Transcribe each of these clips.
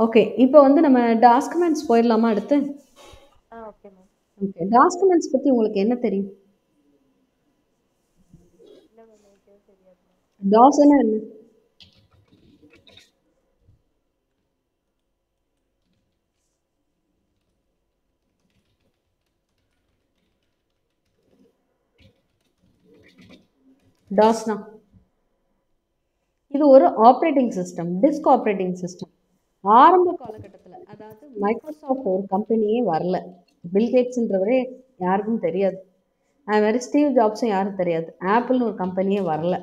Okay. இப்போ வந்து நம்ம டாக்குமெண்ட்ஸ் போயிடலாமா அடுத்து? Okay ma'am. ஓகே. டாக்குமெண்ட்ஸ் பத்தி உங்களுக்கு என்ன தெரியும்? இல்ல மேம், எனக்கு எதுவும் தெரியாது மேம். டாஸ்னா என்ன? டாஸ்னா? இது ஒரு operating system. Disk operating system. ஆரம்ப காலகட்டத்தில, அதாவது மைக்ரோசாஃப்ட் ஒரு கம்பெனியே வரல. பில் கேட்ஸ்ன்றவரே யாருக்கும் தெரியாது. அது மாரி ஸ்டீவ் ஜாப்ஸும் யாரும் தெரியாது. ஆப்பிள்னு ஒரு கம்பெனியே வரல.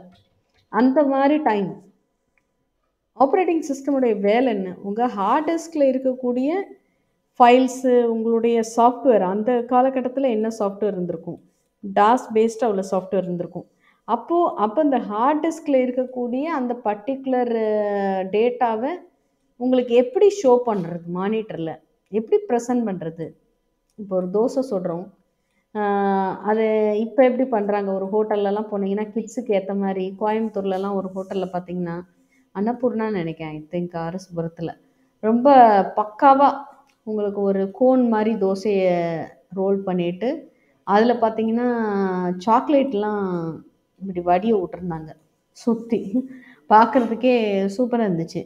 அந்த மாரி டைம். ஆப்பரேட்டிங் சிஸ்டமுடைய வேலை என்ன? உங்க ஹார்ட் டிஸ்க்ல இருக்கக்கூடிய ஃபைல்ஸு, உங்களுடைய சாஃப்ட்வேர் அந்த காலகட்டத்தில என்ன சாஃப்ட்வேர் இருந்திருக்கும்? டாஸ் பேஸ்டா உள்ள சாஃப்ட்வேர் இருந்திருக்கும். அப்போ இந்த ஹார்ட் டிஸ்க்ல இருக்கக்கூடிய அந்த பர்ட்டிகுலர் டேட்டாவ உங்களுக்கு எப்படி ஷோ பண்றது மானிட்டர்ல? எப்படி பிரசன்ட் பண்றது? இப்போ ஒரு தோசை சுடுறோம். அது இப்போ எப்படி பண்ணுறாங்க, ஒரு ஹோட்டல்லலாம் போனீங்கன்னா கிட்ஸுக்கு ஏற்ற மாதிரி கோயம்புத்தூர்லலாம் ஒரு ஹோட்டலில் பார்த்தீங்கன்னா அன்னபூர்ணான்னு நினைக்கிறேன், ஐ திங்க் அரசுபுரத்தில் ரொம்ப பக்காவாக உங்களுக்கு ஒரு கோன் மாதிரி தோசையை ரோல் பண்ணிவிட்டு அதில் பார்த்தீங்கன்னா சாக்லேட்லாம் இப்படி வடிய விட்டுருந்தாங்க சுற்றி. பார்க்குறதுக்கே சூப்பராக இருந்துச்சு.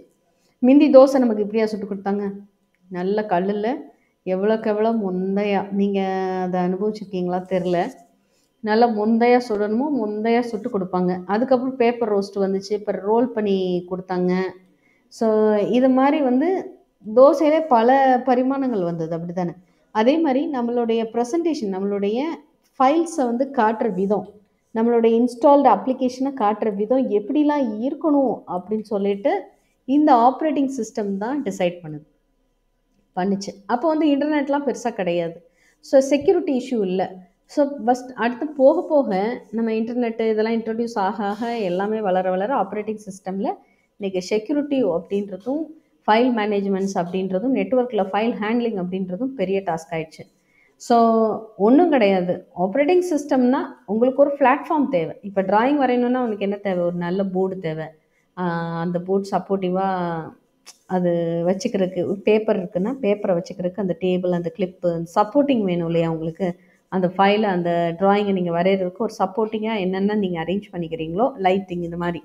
மிந்தி தோசை நமக்கு இப்படியா சுட்டு கொடுத்தாங்க? நல்ல கல்லில் எவ்வளோக்கு எவ்வளோ முந்தையா, நீங்கள் அதை அனுபவிச்சிருக்கீங்களா தெரில, நல்லா முந்தையா சுடணுமோ முந்தையா சுட்டு கொடுப்பாங்க. அதுக்கப்புறம் பேப்பர் ரோஸ்ட் வந்துச்சு, இப்போ ரோல் பண்ணி கொடுத்தாங்க. ஸோ இது மாதிரி வந்து தோசையிலே பல பரிமாணங்கள் வந்தது, அப்படி தானே? அதே மாதிரி நம்மளுடைய ப்ரெசன்டேஷன், நம்மளுடைய ஃபைல்ஸை வந்து காட்டுற விதம், நம்மளுடைய இன்ஸ்டால்டு அப்ளிகேஷனை காட்டுற விதம் எப்படிலாம் இருக்கணும் அப்படின்னு சொல்லிட்டு இந்த ஆப்ரேட்டிங் சிஸ்டம் தான் டிசைட் பண்ணுச்சு. அப்போ வந்து இன்டர்நெட்லாம் பெருசாக கிடையாது. ஸோ செக்யூரிட்டி இஷ்யூ இல்லை. ஸோ ஃபஸ்ட் அடுத்து போக போக நம்ம இன்டர்நெட்டு இதெல்லாம் இன்ட்ரடியூஸ் ஆக ஆக எல்லாமே வளர வளர ஆப்ரேட்டிங் சிஸ்டமில் இன்றைக்கி செக்யூரிட்டி அப்படின்றதும் ஃபைல் மேனேஜ்மெண்ட்ஸ் அப்படின்றதும் நெட்ஒர்க்கில் ஃபைல் ஹேண்ட்லிங் அப்படின்றதும் பெரிய டாஸ்க் ஆயிடுச்சு. ஸோ ஒன்றும் கிடையாது. ஆப்ரேட்டிங் சிஸ்டம்னா உங்களுக்கு ஒரு பிளாட்ஃபார்ம் தேவை. இப்போ டிராயிங் வரையணுன்னா உனக்கு என்ன தேவை? ஒரு நல்ல போர்டு தேவை. அந்த போர்டு சப்போர்ட்டிவாக அது வச்சுக்கிறதுக்கு பேப்பர் இருக்குன்னா பேப்பரை வச்சுக்கிறதுக்கு அந்த டேபிள், அந்த கிளிப்பு, அந்த சப்போர்ட்டிங் வேணும் இல்லையா உங்களுக்கு? அந்த ஃபைலை, அந்த ட்ராயிங்கை நீங்கள் வரைகிறதுக்கு ஒரு சப்போர்ட்டிங்காக என்னென்ன நீங்கள் அரேஞ்ச் பண்ணிக்கிறீங்களோ, லைட்டிங் இந்த மாதிரி,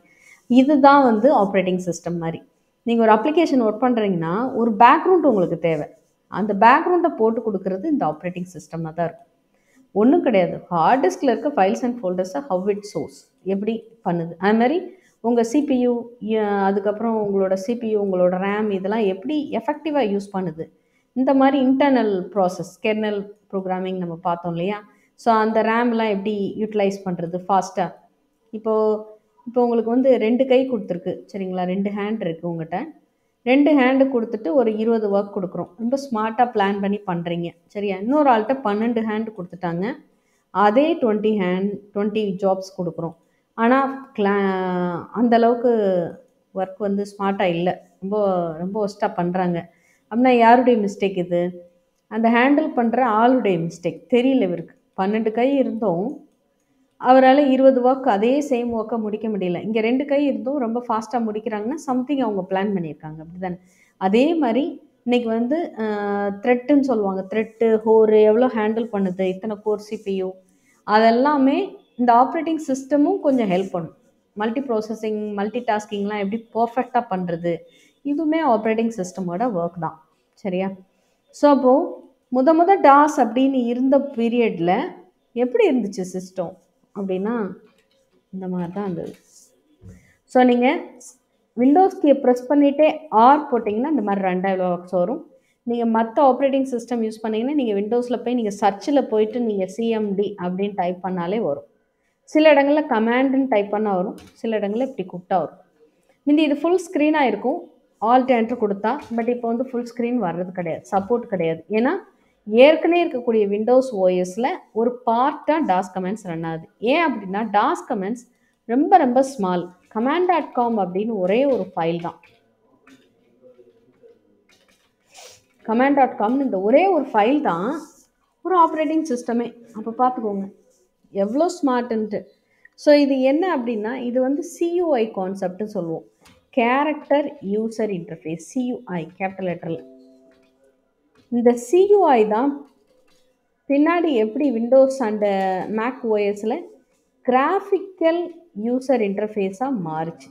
இதுதான் வந்து ஆப்ரேட்டிங் சிஸ்டம் மாதிரி. நீங்கள் ஒரு அப்ளிகேஷன் ஒர்க் பண்ணுறீங்கன்னா ஒரு பேக்ரவுண்ட் உங்களுக்கு தேவை. அந்த பேக்ரவுண்டை போட்டு கொடுக்குறது இந்த ஆப்ரேட்டிங் சிஸ்டமாக தான் இருக்கும். ஒன்றும் கிடையாது. ஹார்ட் டிஸ்கில் இருக்க ஃபைல்ஸ் அண்ட் ஃபோல்டர்ஸை ஹவ் இட் சோர்ஸ் எப்படி பண்ணுது, அது மாதிரி உங்கள் சிபியு, அதுக்கப்புறம் உங்களோட சிபியு, உங்களோட ரேம், இதெல்லாம் எப்படி எஃபெக்டிவாக யூஸ் பண்ணுது, இந்த மாதிரி இன்டர்னல் ப்ராசஸ் கெர்னல் ப்ரோக்ராமிங் நம்ம பார்த்தோம் இல்லையா? ஸோ அந்த ரேம்லாம் எப்படி யூட்டிலைஸ் பண்ணுறது ஃபாஸ்ட்டாக. இப்போ உங்களுக்கு வந்து 2 கை கொடுத்துருக்கு சரிங்களா? 2 ஹேண்ட் இருக்குது உங்கள்கிட்ட. 2 ஹேண்டு கொடுத்துட்டு ஒரு 20 ஒர்க் கொடுக்குறோம். ரொம்ப ஸ்மார்ட்டாக பிளான் பண்ணி பண்ணுறீங்க சரியா? இன்னொரு ஆள்கிட்ட 12 ஹேண்டு கொடுத்துட்டாங்க. அதே 20 ஜாப்ஸ் கொடுக்குறோம். ஆனால் அந்தளவுக்கு ஒர்க் வந்து ஸ்மார்ட்டாக இல்லை, ரொம்ப ரொம்ப ஒஸ்ட்டாக பண்ணுறாங்க. அப்படின்னா யாருடைய மிஸ்டேக் இது? அந்த ஹேண்டில் பண்ணுற ஆளுடைய மிஸ்டேக். தெரியல இவருக்கு. 12 கை இருந்தும் அவரால் 20 ஒர்க் அதே சேம் ஒர்க்கை முடிக்க முடியல. இங்கே 2 கை இருந்தும் ரொம்ப ஃபாஸ்ட்டாக முடிக்கிறாங்கன்னா சம்திங் அவங்க பிளான் பண்ணியிருக்காங்க, அப்படி தானே? அதே மாதிரி இன்றைக்கி வந்து த்ரெட்டுன்னு சொல்லுவாங்க. த்ரெட்டு, ஹோரு எவ்வளோ ஹேண்டில் பண்ணுது, இத்தனை கோர் சிபியு, அதெல்லாமே இந்த ஆப்ரேட்டிங் சிஸ்டமும் கொஞ்சம் ஹெல்ப் பண்ணும். மல்டி ப்ராசஸிங், மல்டி டாஸ்கிங்லாம் எப்படி பர்ஃபெக்டாக பண்ணுறது, இதுவுமே ஆப்ரேட்டிங் சிஸ்டமோட ஒர்க் தான் சரியா? ஸோ அப்போது முத டாஸ் அப்படின்னு இருந்த பீரியடில் எப்படி இருந்துச்சு சிஸ்டம் அப்படின்னா இந்த மாதிரி தான் இருந்தது. ஸோ நீங்கள் விண்டோஸ் கீயை ப்ரெஸ் பண்ணிவிட்டே ஆர் போட்டிங்கன்னா இந்த மாதிரி 2 ஒர்க்ஸ் வரும். நீங்கள் மற்ற ஆப்ரேட்டிங் சிஸ்டம் யூஸ் பண்ணிங்கன்னா நீங்கள் விண்டோஸில் போய் நீங்கள் சர்ச்சில் போயிட்டு நீங்கள் சிஎம்டி அப்படின்னு டைப் பண்ணாலே வரும். சில இடங்களில் கமாண்டுன்னு டைப் பண்ணால் வரும், சில இடங்களில் இப்படி கூப்பிட்டா வரும். முந்தி இது ஃபுல் ஸ்க்ரீனாக இருக்கும், ஆல்ட் என்டர் கொடுத்தா. பட் இப்போ வந்து ஃபுல் ஸ்க்ரீன் வர்றது கிடையாது, சப்போர்ட் கிடையாது. ஏன்னா ஏற்கனவே இருக்கக்கூடிய விண்டோஸ் ஓஎஸில் ஒரு பார்ட்டாக டாஸ் கமெண்ட்ஸ் ரன் ஆகுது. ஏன் அப்படின்னா டாஸ் கமெண்ட்ஸ் ரொம்ப ரொம்ப ஸ்மால். command.com அப்படின்னு ஒரே ஒரு ஃபைல் தான். command.comனு இந்த ஒரே ஒரு ஃபைல் தான் ஒரு ஆப்ரேட்டிங் சிஸ்டமே. அப்போ பார்த்துக்கோங்க எவ்வளோ ஸ்மார்ட்டுன்ட்டு. ஸோ இது என்ன அப்படின்னா இது வந்து சியூஐ கான்செப்ட்னு சொல்லுவோம். Character user interface, CUI capital லெட்டரில். இந்த சியூஐ தான் பின்னாடி எப்படி விண்டோஸ் அண்ட் மேக் ஓஎஸில் கிராஃபிக்கல் யூசர் இன்டர்ஃபேஸாக மாறுச்சு,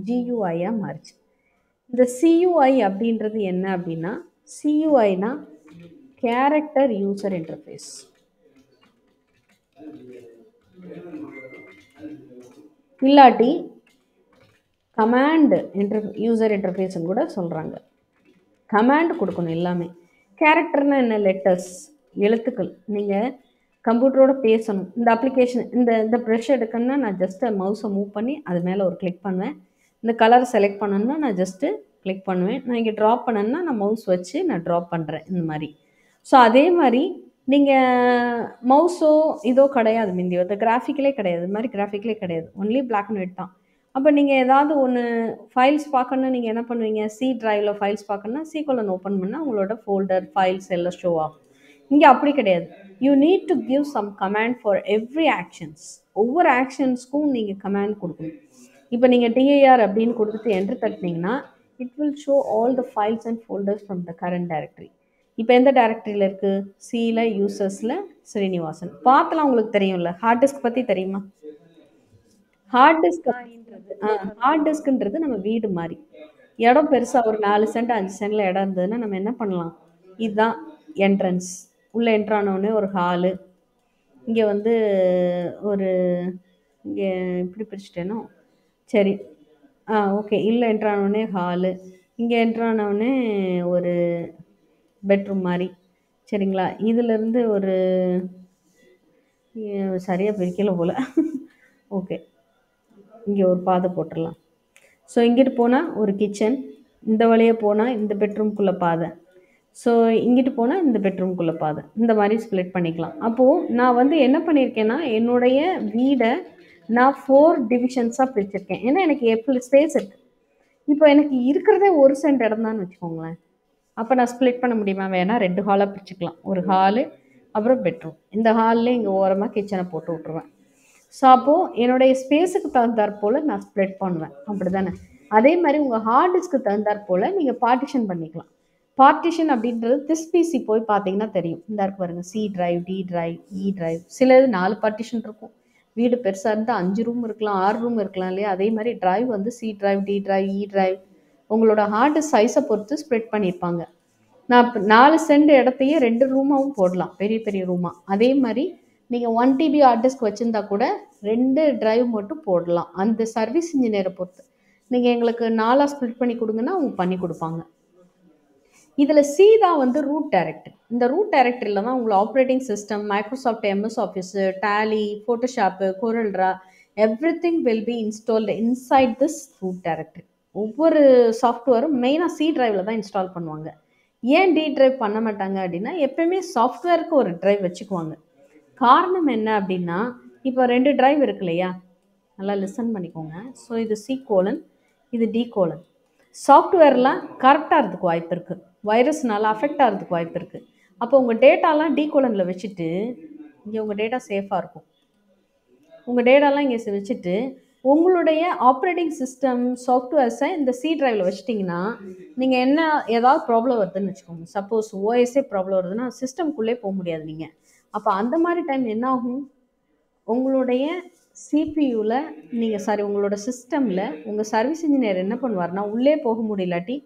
ஜியூஐயாக மாறுச்சு. இந்த சியூஐ அப்படின்றது என்ன அப்படின்னா, சியூஐனா கேரக்டர் யூசர் இன்டர்ஃபேஸ். இல்லாட்டி கமாண்ட் யூசர் இன்டர்ஃபேஸ்ன்னு கூட சொல்கிறாங்க. கமாண்ட் கொடுக்கணும் எல்லாமே. கேரக்டர்னால் என்ன? லெட்டர்ஸ், எழுத்துக்கள். நீங்கள் கம்ப்யூட்டரோட பேசணும். இந்த அப்ளிகேஷன் இந்த ப்ரெஷ் எடுக்கணும்னா நான் ஜஸ்ட்டு மவுஸை மூவ் பண்ணி அது மேலே ஒரு கிளிக் பண்ணுவேன். இந்த கலரை செலக்ட் பண்ணணும்னா நான் ஜஸ்ட்டு கிளிக் பண்ணுவேன். நான் இங்கே ட்ராப் பண்ணணுன்னா நான் மவுஸ் வச்சு நான் ட்ராப் பண்ணுறேன், இந்த மாதிரி. ஸோ அதே மாதிரி நீங்கள் மவுஸோ இதோ கிடையாது, முந்தி வந்து கிராஃபிக்கலே கிடையாது, இது மாதிரி கிராஃபிக்கலே கிடையாது, ஒன்லி பிளாக் அண்ட் ஒயிட் தான். அப்போ நீங்கள் ஏதாவது ஒன்று ஃபைல்ஸ் பார்க்கணுன்னா நீங்கள் என்ன பண்ணுவீங்க? சி ட்ரைவில் ஃபைல்ஸ் பார்க்கணுன்னா C:, ஓப்பன் பண்ணால் உங்களோட ஃபோல்டர் ஃபைல்ஸ் எல்லாம் ஷோ ஆகும். இங்கே அப்படி கிடையாது. You need to give some command for every actions. ஒவ்வொரு ஆக்ஷன்ஸ்க்கும் நீங்கள் கமாண்ட் கொடுக்கணும். இப்போ நீங்கள் TIR அப்படின்னு கொடுத்துட்டு என்ட்ரு தட்டினீங்கன்னா it will show all the files and folders from the current directory. இப்போ எந்த டைரக்டரியில் இருக்குது? சியில் யூசர்ஸில் ஸ்ரீனிவாசன். பார்த்தலாம், உங்களுக்கு தெரியும்ல. ஹார்ட் டிஸ்க் பற்றி தெரியுமா? ஹார்ட் டிஸ்க் ஹார்ட் டிஸ்க்ன்றது நம்ம வீடு மாதிரி. இடம் பெருசாக ஒரு 4 சென்ட் 5 சென்டில் இடம் இருந்ததுன்னா நம்ம என்ன பண்ணலாம்? இதுதான் என்ட்ரன்ஸ். உள்ளே என்ட்ரானோடனே ஒரு ஹாலு, இங்கே வந்து ஒரு இங்கே இப்படி பிரிச்சுட்டேனோ, சரி ஓகே. இல்லை என்ட்ரானோடனே ஹாலு, இங்கே என்ட்ரானோடனே ஒரு பெட்ரூம் மாதிரி, சரிங்களா? இதிலேருந்து ஒரு சரியாக பிரிக்கலை போல். ஓகே, இங்கே ஒரு பாதை போட்டுடலாம். ஸோ இங்கிட்டு போனால் ஒரு கிச்சன், இந்த வழியாக போனால் இந்த பெட்ரூம்குள்ளே பாதை, ஸோ இங்கிட்டு போனால் இந்த பெட்ரூம்குள்ளே பாதை, இந்த மாதிரி ஸ்ப்ளிட் பண்ணிக்கலாம். அப்போது நான் வந்து என்ன பண்ணியிருக்கேன்னா என்னுடைய வீடை நான் 4 டிவிஷன்ஸாக பிரிச்சிருக்கேன். ஏன்னா எனக்கு எப்படி ஸ்பேஸ் இருக்குது. இப்போ எனக்கு இருக்கிறதே 1 சென்ட் இடம் தான் வச்சுக்கோங்களேன். அப்போ நான் ஸ்ப்ளிட் பண்ண முடியுமா? வேணால் 2 ஹாலாக பிரிச்சுக்கலாம். ஒரு ஹாலு அப்புறம் பெட்ரூம். இந்த ஹாலில் இங்கே ஓரமாக கிச்சனை போட்டு விட்ருவேன். ஸோ அப்போது என்னுடைய ஸ்பேஸுக்கு தகுந்தாற் போல் நான் ஸ்ப்ளிட் பண்ணுவேன், அப்படி தானே? அதே மாதிரி உங்கள் ஹார்ட் டிஸ்க்கு தகுந்தாற் போல் நீங்கள் பார்ட்டிஷன் பண்ணிக்கலாம். பார்ட்டிஷன் அப்படின்றது திஸ் பிசி போய் பார்த்தீங்கன்னா தெரியும். இந்த இருக்கு பாருங்கள், C drive, D drive, E drive. சிலது 4 பார்ட்டிஷன் இருக்கும். வீடு பெருசாக இருந்தால் 5 ரூம் இருக்கலாம், 6 ரூம் இருக்கலாம் இல்லையா? அதே மாதிரி டிரைவ் வந்து C drive, D drive, E drive உங்களோட ஹார்டு சைஸை பொறுத்து ஸ்ப்ரெட் பண்ணியிருப்பாங்க. நான் இப்போ 4 சென்ட் இடத்தையே 2 ரூமாகவும் போடலாம், பெரிய பெரிய ரூமாக. அதே மாதிரி நீங்கள் 1 TB ஹார்ட் டிஸ்க் வச்சுருந்தா கூட 2 டிரைவ் மட்டும் போடலாம். அந்த சர்வீஸ் இன்ஜினியரை பொறுத்து. நீங்கள் எங்களுக்கு 4ஆக ஸ்ப்ளிட் பண்ணி கொடுங்கன்னா அவங்க பண்ணி கொடுப்பாங்க. இதில் C தான் வந்து ரூட் டைரக்டரி. இந்த ரூட் டைரக்டரியில் தான் உங்களை operating system, Microsoft MS Office, Tally, Photoshop, CorelDRAW everything will be installed inside this root directory. ஒவ்வொரு சாஃப்ட்வேரும் மெயினாக C டிரைவில் தான் இன்ஸ்டால் பண்ணுவாங்க. ஏன் D டிரைவ் பண்ண மாட்டாங்க அப்படின்னா, எப்பயுமே சாஃப்ட்வேருக்கு ஒரு டிரைவ் வச்சுக்குவாங்க. காரணம் என்ன அப்படின்னா, இப்போ 2 டிரைவ் இருக்கு இல்லையா? நல்லா லிசன் பண்ணிக்கோங்க. ஸோ இது C:, இது D:. சாஃப்ட்வேர்லாம் கரெக்டாக இருக்கிறதுக்கு வாய்ப்பு இருக்குது, வைரஸ்னால அஃபெக்ட் ஆகிறதுக்கு வாய்ப்பு இருக்குது. அப்போ உங்கள் டேட்டாலாம் D:, வச்சுட்டு இங்கே உங்கள் டேட்டா சேஃபாக இருக்கும். உங்கள் டேட்டாலாம் இங்கே வச்சுட்டு உங்களுடைய ஆப்ரேட்டிங் சிஸ்டம் சாஃப்ட்வேர்ஸை இந்த C டிரைவில் வச்சிட்டிங்கன்னா நீங்கள் என்ன ஏதாவது ப்ராப்ளம் வருதுன்னு வச்சுக்கோங்க. சப்போஸ் ஓஎஸ்ஏ ப்ராப்ளம் வருதுன்னா சிஸ்டம்குள்ளே போக முடியாது நீங்கள். அப்போ அந்த மாதிரி டைம் என்ன ஆகும்? உங்களுடைய சிபியூவில் உங்களோட சிஸ்டமில் உங்கள் சர்வீஸ் இன்ஜினியர் என்ன பண்ணுவார்னா, உள்ளே போக முடியலாட்டி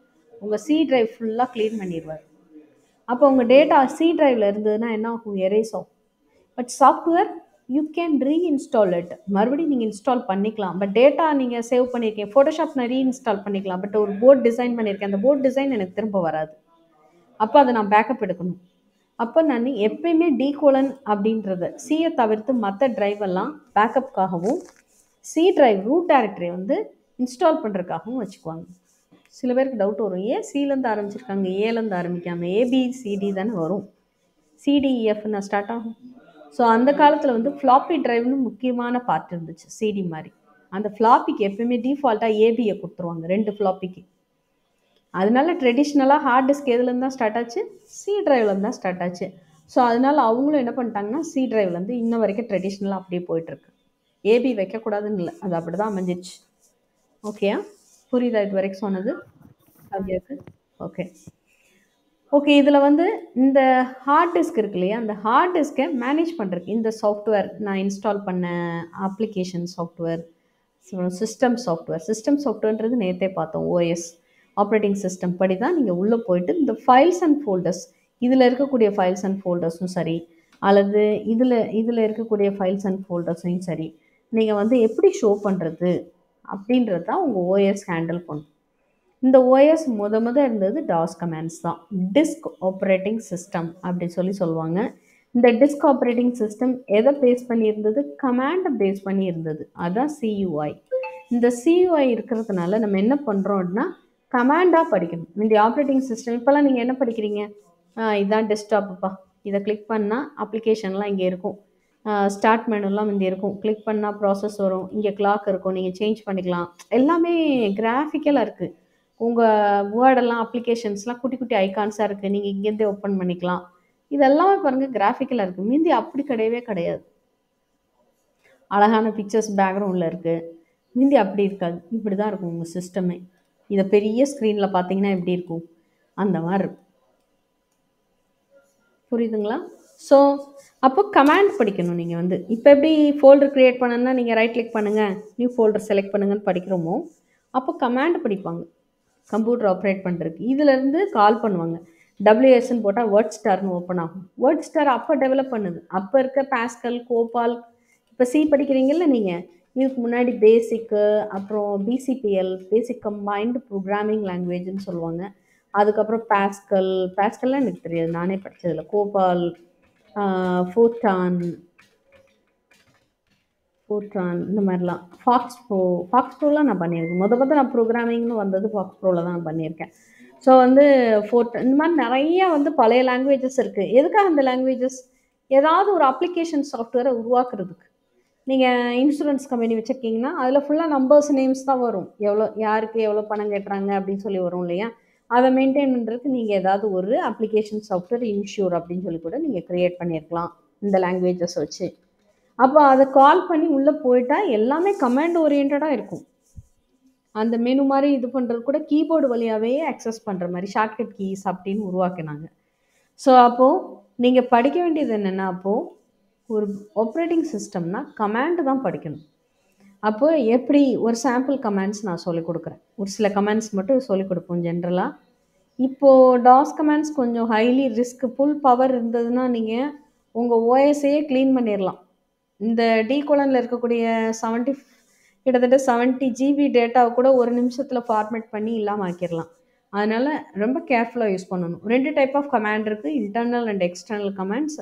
உங்கள் C டிரைவ் ஃபுல்லாக க்ளீன் பண்ணிடுவார். அப்போ உங்கள் டேட்டா C டிரைவில் இருந்ததுன்னா என்ன ஆகும்? எரேஸ் ஆகும். But software you can reinstall it. மறுபடியும் நீங்கள் இன்ஸ்டால் பண்ணிக்கலாம். பட் டேட்டா நீங்கள் சேவ் பண்ணியிருக்கேன், ஃபோட்டோஷாப் நான் ரீஇன்ஸ்டால் பண்ணிக்கலாம். பட் ஒரு போர்ட் டிசைன் பண்ணியிருக்கேன், அந்த போர்ட் டிசைன் எனக்கு திரும்ப வராது. அப்போ அதை நான் பேக்கப் எடுக்கணும். அப்போ நான் எப்பயுமே D:, அப்படின்றத C-யை தவிர்த்து மற்ற டிரைவெல்லாம் பேக்கப்புக்காகவும் C டிரைவ் ரூட் டைரக்டரி வந்து இன்ஸ்டால் பண்ணுறதுக்காகவும் வச்சுக்குவாங்க. சில பேருக்கு டவுட் வரும், ஏன் C-லேருந்து ஆரம்பிச்சிருக்காங்க, A-லேருந்து ஆரம்பிக்காமல்? ABCD தானே வரும், CDEFன்னு ஸ்டார்ட் ஆகும். ஸோ அந்த காலத்தில் வந்து ஃப்ளாப்பி டிரைவ்னு முக்கியமான பார்ட் இருந்துச்சு, CD மாதிரி. அந்த ஃப்ளாப்பிக்கு எப்பயுமே டிஃபால்ட்டாக ABயை கொடுத்துருவாங்க, 2 ஃப்ளாப்பிக்கு. அதனால ட்ரெடிஷ்னலாக ஹார்ட் டிஸ்க் எதுலேருந்து தான் ஸ்டார்ட் ஆச்சு? C டிரைவ்லேருந்து தான் ஸ்டார்ட் ஆச்சு. ஸோ அதனால் அவங்களும் என்ன பண்ணிட்டாங்கன்னா C டிரைவ்லேருந்து இன்ன வரைக்கும் ட்ரெடிஷ்னலாக அப்படியே போயிட்டுருக்கு. ஏபி வைக்கக்கூடாதுன்னு இல்லை, அது அப்படி தான் அமைஞ்சிச்சு. ஓகேயா? புரியுதா இது வரைக்கும் சொன்னது? காவியாக்கு ஓகே. ஓகே, இதில் வந்து இந்த ஹார்ட் டிஸ்க் இருக்கு இல்லையா, அந்த ஹார்ட் டிஸ்கை மேனேஜ் பண்ணுறதுக்கு இந்த சாஃப்ட்வேர் நான் இன்ஸ்டால் பண்ண அப்ளிகேஷன் சாஃப்ட்வேர், சிஸ்டம் சாஃப்ட்வேர்ன்றது நேற்றே பார்த்தோம். ஓஎஸ் ஆப்ரேட்டிங் சிஸ்டம் படி தான் நீங்கள் உள்ளே போயிட்டு இந்த ஃபைல்ஸ் அண்ட் ஃபோல்டர்ஸ், இதில் இருக்கக்கூடிய ஃபைல்ஸ் அண்ட் ஃபோல்டர்ஸும் சரி, அல்லது இதில் இருக்கக்கூடிய ஃபைல்ஸ் அண்ட் ஃபோல்டர்ஸையும் சரி, நீங்கள் வந்து எப்படி ஷோ பண்ணுறது அப்படின்றது தான் உங்கள் ஓஎஸ் ஹேண்டில் பண்ணும். இந்த ஓஎஸ் முத இருந்தது டாஸ் கமாண்ட்ஸ் தான். டிஸ்க் ஆப்ரேட்டிங் சிஸ்டம் அப்படி சொல்லுவாங்க. இந்த டிஸ்க் ஆப்ரேட்டிங் சிஸ்டம் எதை பேஸ் பண்ணி இருந்தது? கமாண்டை பேஸ் பண்ணி இருந்தது. அதுதான் சியூஐ. இந்த சியூஐ இருக்கிறதுனால நம்ம என்ன பண்ணுறோம் அப்படின்னா கமாண்டாக படிக்கணும். இந்த ஆப்ரேட்டிங் சிஸ்டம் இப்போல்லாம் நீங்கள் என்ன படிக்கிறீங்க? இதுதான் டெஸ்க்டாப்புப்பா, இதை கிளிக் பண்ணால் அப்ளிகேஷன்லாம் இங்கே இருக்கும், ஸ்டார்ட் மெனுலாம் இங்கே இருக்கும், கிளிக் பண்ணால் ப்ராசஸ் வரும், இங்கே கிளாக் இருக்கும், நீங்கள் சேஞ்ச் பண்ணிக்கலாம். எல்லாமே கிராஃபிக்கலாக இருக்குது. உங்கள் வேர்டெல்லாம் அப்ளிகேஷன்ஸ்லாம் குட்டி குட்டி ஐகான்ஸாக இருக்குது, நீங்கள் இங்கேருந்தே ஓப்பன் பண்ணிக்கலாம். இதெல்லாமே பாருங்கள் கிராஃபிக்கலாக இருக்குது. மீதி அப்படி கிடையவே கிடையாது. அழகான பிக்சர்ஸ் பேக்ரவுண்டில் இருக்குது. மீதி அப்படி இருக்காது. இப்படி தான் இருக்கும் உங்கள் சிஸ்டமே. இதை பெரிய ஸ்க்ரீனில் பார்த்தீங்கன்னா எப்படி இருக்கும்? அந்த மாதிரி இருக்கும். புரியுதுங்களா? ஸோ அப்போ கமாண்ட் படிக்கணும். நீங்கள் வந்து இப்போ எப்படி ஃபோல்டர் க்ரியேட் பண்ணணுன்னா நீங்கள் ரைட் கிளிக் பண்ணுங்கள், நியூ ஃபோல்டர் செலக்ட் பண்ணுங்கன்னு படிக்கிறோமோ, அப்போ கமாண்ட் படிப்பாங்க கம்ப்யூட்டர் ஆப்ரேட் பண்ணுறதுக்கு. இதிலேருந்து கால் பண்ணுவாங்க. டபிள்யூஎஸ்ன்னு போட்டால் வேர்ட் ஸ்டார்னு ஓப்பன் ஆகும். வேர்ட் ஸ்டார் அப்போ டெவலப் பண்ணுது. அப்போ இருக்க பாஸ்கல், கோபால், இப்போ சி படிக்கிறீங்கல்ல நீங்கள், இதுக்கு முன்னாடி பேசிக்கு, அப்புறம் பிசிபிஎல், பேசிக் கம்பைன்டு ப்ரோக்ராமிங் லாங்குவேஜ்னு சொல்லுவாங்க. அதுக்கப்புறம் பாஸ்கல்லாம் எனக்கு தெரியாது, நானே படித்ததில்ல. கோபால், ஃபோர்ட்ரான் இந்த மாதிரிலாம், ஃபாக்ஸ் ப்ரோலாம் நான் பண்ணியிருக்கேன். முத நான் ப்ரோக்ராமிங்னு வந்தது ஃபாக்ஸ் ப்ரோவில் தான் நான் பண்ணியிருக்கேன். ஸோ வந்து இந்த மாதிரி நிறையா வந்து பழைய லாங்குவேஜஸ் இருக்குது. எதுக்காக அந்த லாங்குவேஜஸ்? ஏதாவது ஒரு அப்ளிகேஷன் சாஃப்ட்வேரை உருவாக்குறதுக்கு. நீங்கள் இன்சூரன்ஸ் கம்பெனி வச்சுருக்கீங்கன்னா அதில் ஃபுல்லாக நம்பர்ஸ், நேம்ஸ் தான் வரும். யாருக்கு எவ்வளோ பணம் கட்டுறாங்க அப்படின்னு சொல்லி வரும் இல்லையா? அதை மெயின்டைன் பண்ணுறதுக்கு நீங்கள் ஏதாவது ஒரு அப்ளிகேஷன் சாஃப்ட்வேர் இன்ஷூர் அப்படின்னு சொல்லி கூட நீங்கள் க்ரியேட் பண்ணியிருக்கலாம் இந்த லாங்குவேஜஸ் வச்சு. அப்போ அதை கால் பண்ணி உள்ளே போயிட்டால் எல்லாமே கமாண்ட் ஓரியன்டாக இருக்கும். அந்த மெனு மாதிரி இது பண்ணுறது கூட கீபோர்டு வழியாகவே அக்சஸ் பண்ணுற மாதிரி ஷார்ட்கட் கீஸ் அப்படின்னு உருவாக்கினாங்க. ஸோ அப்போது நீங்கள் படிக்க வேண்டியது என்னென்னா, அப்போது ஒரு ஆப்ரேட்டிங் சிஸ்டம்னா கமாண்டு தான் படிக்கணும். அப்போ எப்படி ஒரு சாம்பிள் கமாண்ட்ஸ் நான் சொல்லிக் கொடுக்குறேன். ஒரு சில கமாண்ட்ஸ் மட்டும் சொல்லிக் கொடுப்போம் ஜென்ரலாக. இப்போது டாஸ் கமாண்ட்ஸ் கொஞ்சம் ஹைலி ரிஸ்க், ஃபுல் பவர் இருந்ததுன்னா நீங்கள் உங்கள் ஓஎஸ்ஸையே க்ளீன் பண்ணிடலாம். இந்த டீகோலனில் இருக்கக்கூடிய கிட்டத்தட்ட 70 ஜிபி டேட்டாவை கூட ஒரு நிமிஷத்தில் ஃபார்மேட் பண்ணி இல்லாமல் ஆக்கிடலாம். அதனால் ரொம்ப கேர்ஃபுல்லாக யூஸ் பண்ணணும். 2 டைப் ஆஃப் கமாண்ட் இருக்குது, internal and external commands.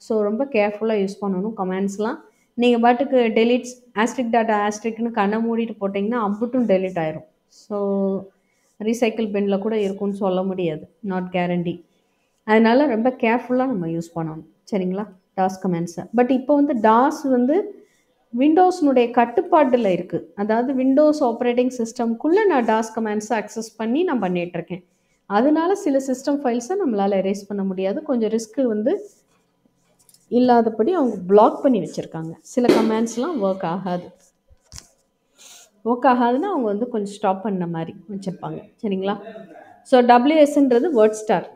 So ரொம்ப கேர்ஃபுல்லாக யூஸ் பண்ணணும் கமாண்ட்ஸ்லாம். நீங்கள் பாட்டுக்கு டெலிட்ஸ் ஆஸ்ட்ரிக் டாட்டா ஆஸ்ட்ரிக்னு கண்ணை மூடிட்டு போட்டிங்கன்னா அம்புட்டும் டெலிட் ஆயிரும். ஸோ ரீசைக்கிள் பின்னில் கூட இருக்கும்னு சொல்ல முடியாது, நாட் கேரண்டி. அதனால் ரொம்ப கேர்ஃபுல்லாக நம்ம யூஸ் பண்ணணும். சரிங்களா? டாஸ் கமாண்ட்ஸை. பட் இப்போ வந்து டாஸ் வந்து விண்டோஸ்னுடைய கட்டுப்பாட்டில் இருக்குது. அதாவது விண்டோஸ் ஆப்ரேட்டிங் சிஸ்டம்குள்ளே நான் டாஸ் கமாண்ட்ஸை அக்சஸ் பண்ணி நான் பண்ணிகிட்ருக்கேன். அதனால சில சிஸ்டம் ஃபைல்ஸை நம்மளால் எரேஸ் பண்ண முடியாது. கொஞ்சம் ரிஸ்க்கு வந்து இல்லாதபடி அவங்க பிளாக் பண்ணி வச்சுருக்காங்க. சில கமாண்ட்ஸ்லாம் ஒர்க் ஆகாதுன்னா அவங்க வந்து கொஞ்சம் ஸ்டாப் பண்ண மாதிரி வச்சுருப்பாங்க. சரிங்களா? ஸோ டபிள்யூஎஸ்ன்றது வேர்ட் ஸ்டார்.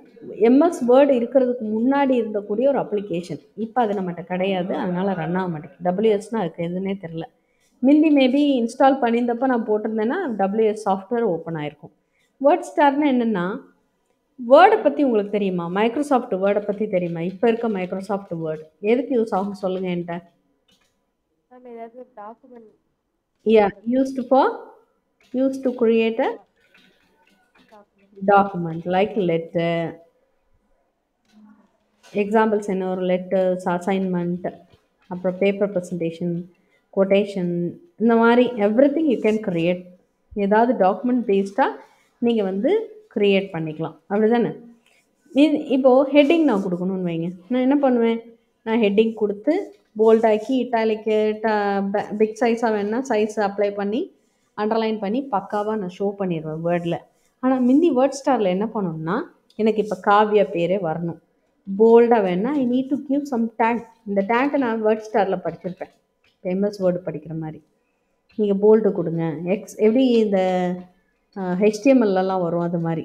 எம்எஸ் வேர்டு இருக்கிறதுக்கு முன்னாடி இருந்தக்கூடிய ஒரு அப்ளிகேஷன். இப்போ அது நம்மகிட்ட கிடையாது, அதனால் ரன் ஆக மாட்டேங்குது. டபிள்யூஎஸ்னால் அதுக்கு எதுன்னே தெரில. முந்தி மேபி இன்ஸ்டால் பண்ணியிருந்தப்போ நான் போட்டிருந்தேன்னா டபிள்யூஎஸ் சாஃப்ட்வேர் ஓப்பன் ஆகிருக்கும். வேர்ட் ஸ்டார்னு என்னென்னா, வேர்டை பற்றி உங்களுக்கு தெரியுமா? மைக்ரோசாஃப்ட் வேர்டை பற்றி தெரியுமா? இப்போ இருக்க மைக்ரோசாஃப்ட் வேர்டு எதுக்கு யூஸ் ஆகும் சொல்லுங்கள் என்கிட்ட. used to create a document like letter, examples என்ன, ஒரு லெட்டர்ஸ், அசைன்மெண்ட், அப்புறம் பேப்பர் ப்ரெசன்டேஷன், கொட்டேஷன், இந்த மாதிரி எவ்ரிதிங் யூ கேன் க்ரியேட். ஏதாவது டாக்குமெண்ட் பேஸ்டாக நீங்கள் வந்து க்ரியேட் பண்ணிக்கலாம். அப்படி தானே? இப்போது ஹெட்டிங் நான் கொடுக்கணுன்னு வைங்க, நான் என்ன பண்ணுவேன்? நான் ஹெட்டிங் கொடுத்து போல்டாக்கி இட்டாலிக்கு பிக் சைஸாக வேணுன்னா சைஸ் அப்ளை பண்ணி அண்டர்லைன் பண்ணி பக்காவாக நான் ஷோ பண்ணிடுவேன் வேர்டில். ஆனால் முந்தி வேர்ட் ஸ்டாரில் என்ன பண்ணணும்னா, எனக்கு இப்போ காவியா பேரே வரணும், போல்டாக வேணா I need to give some tag. இந்த டேக்கை நான் வேர்ட் ஸ்டாரில் படிச்சிருப்பேன். எம்எஸ் வேர்டு படிக்கிற மாதிரி. நீங்கள் போல்டு கொடுங்க, எப்படி இந்த ஹெச்டிஎம்எல்லாம் வரும் அது மாதிரி.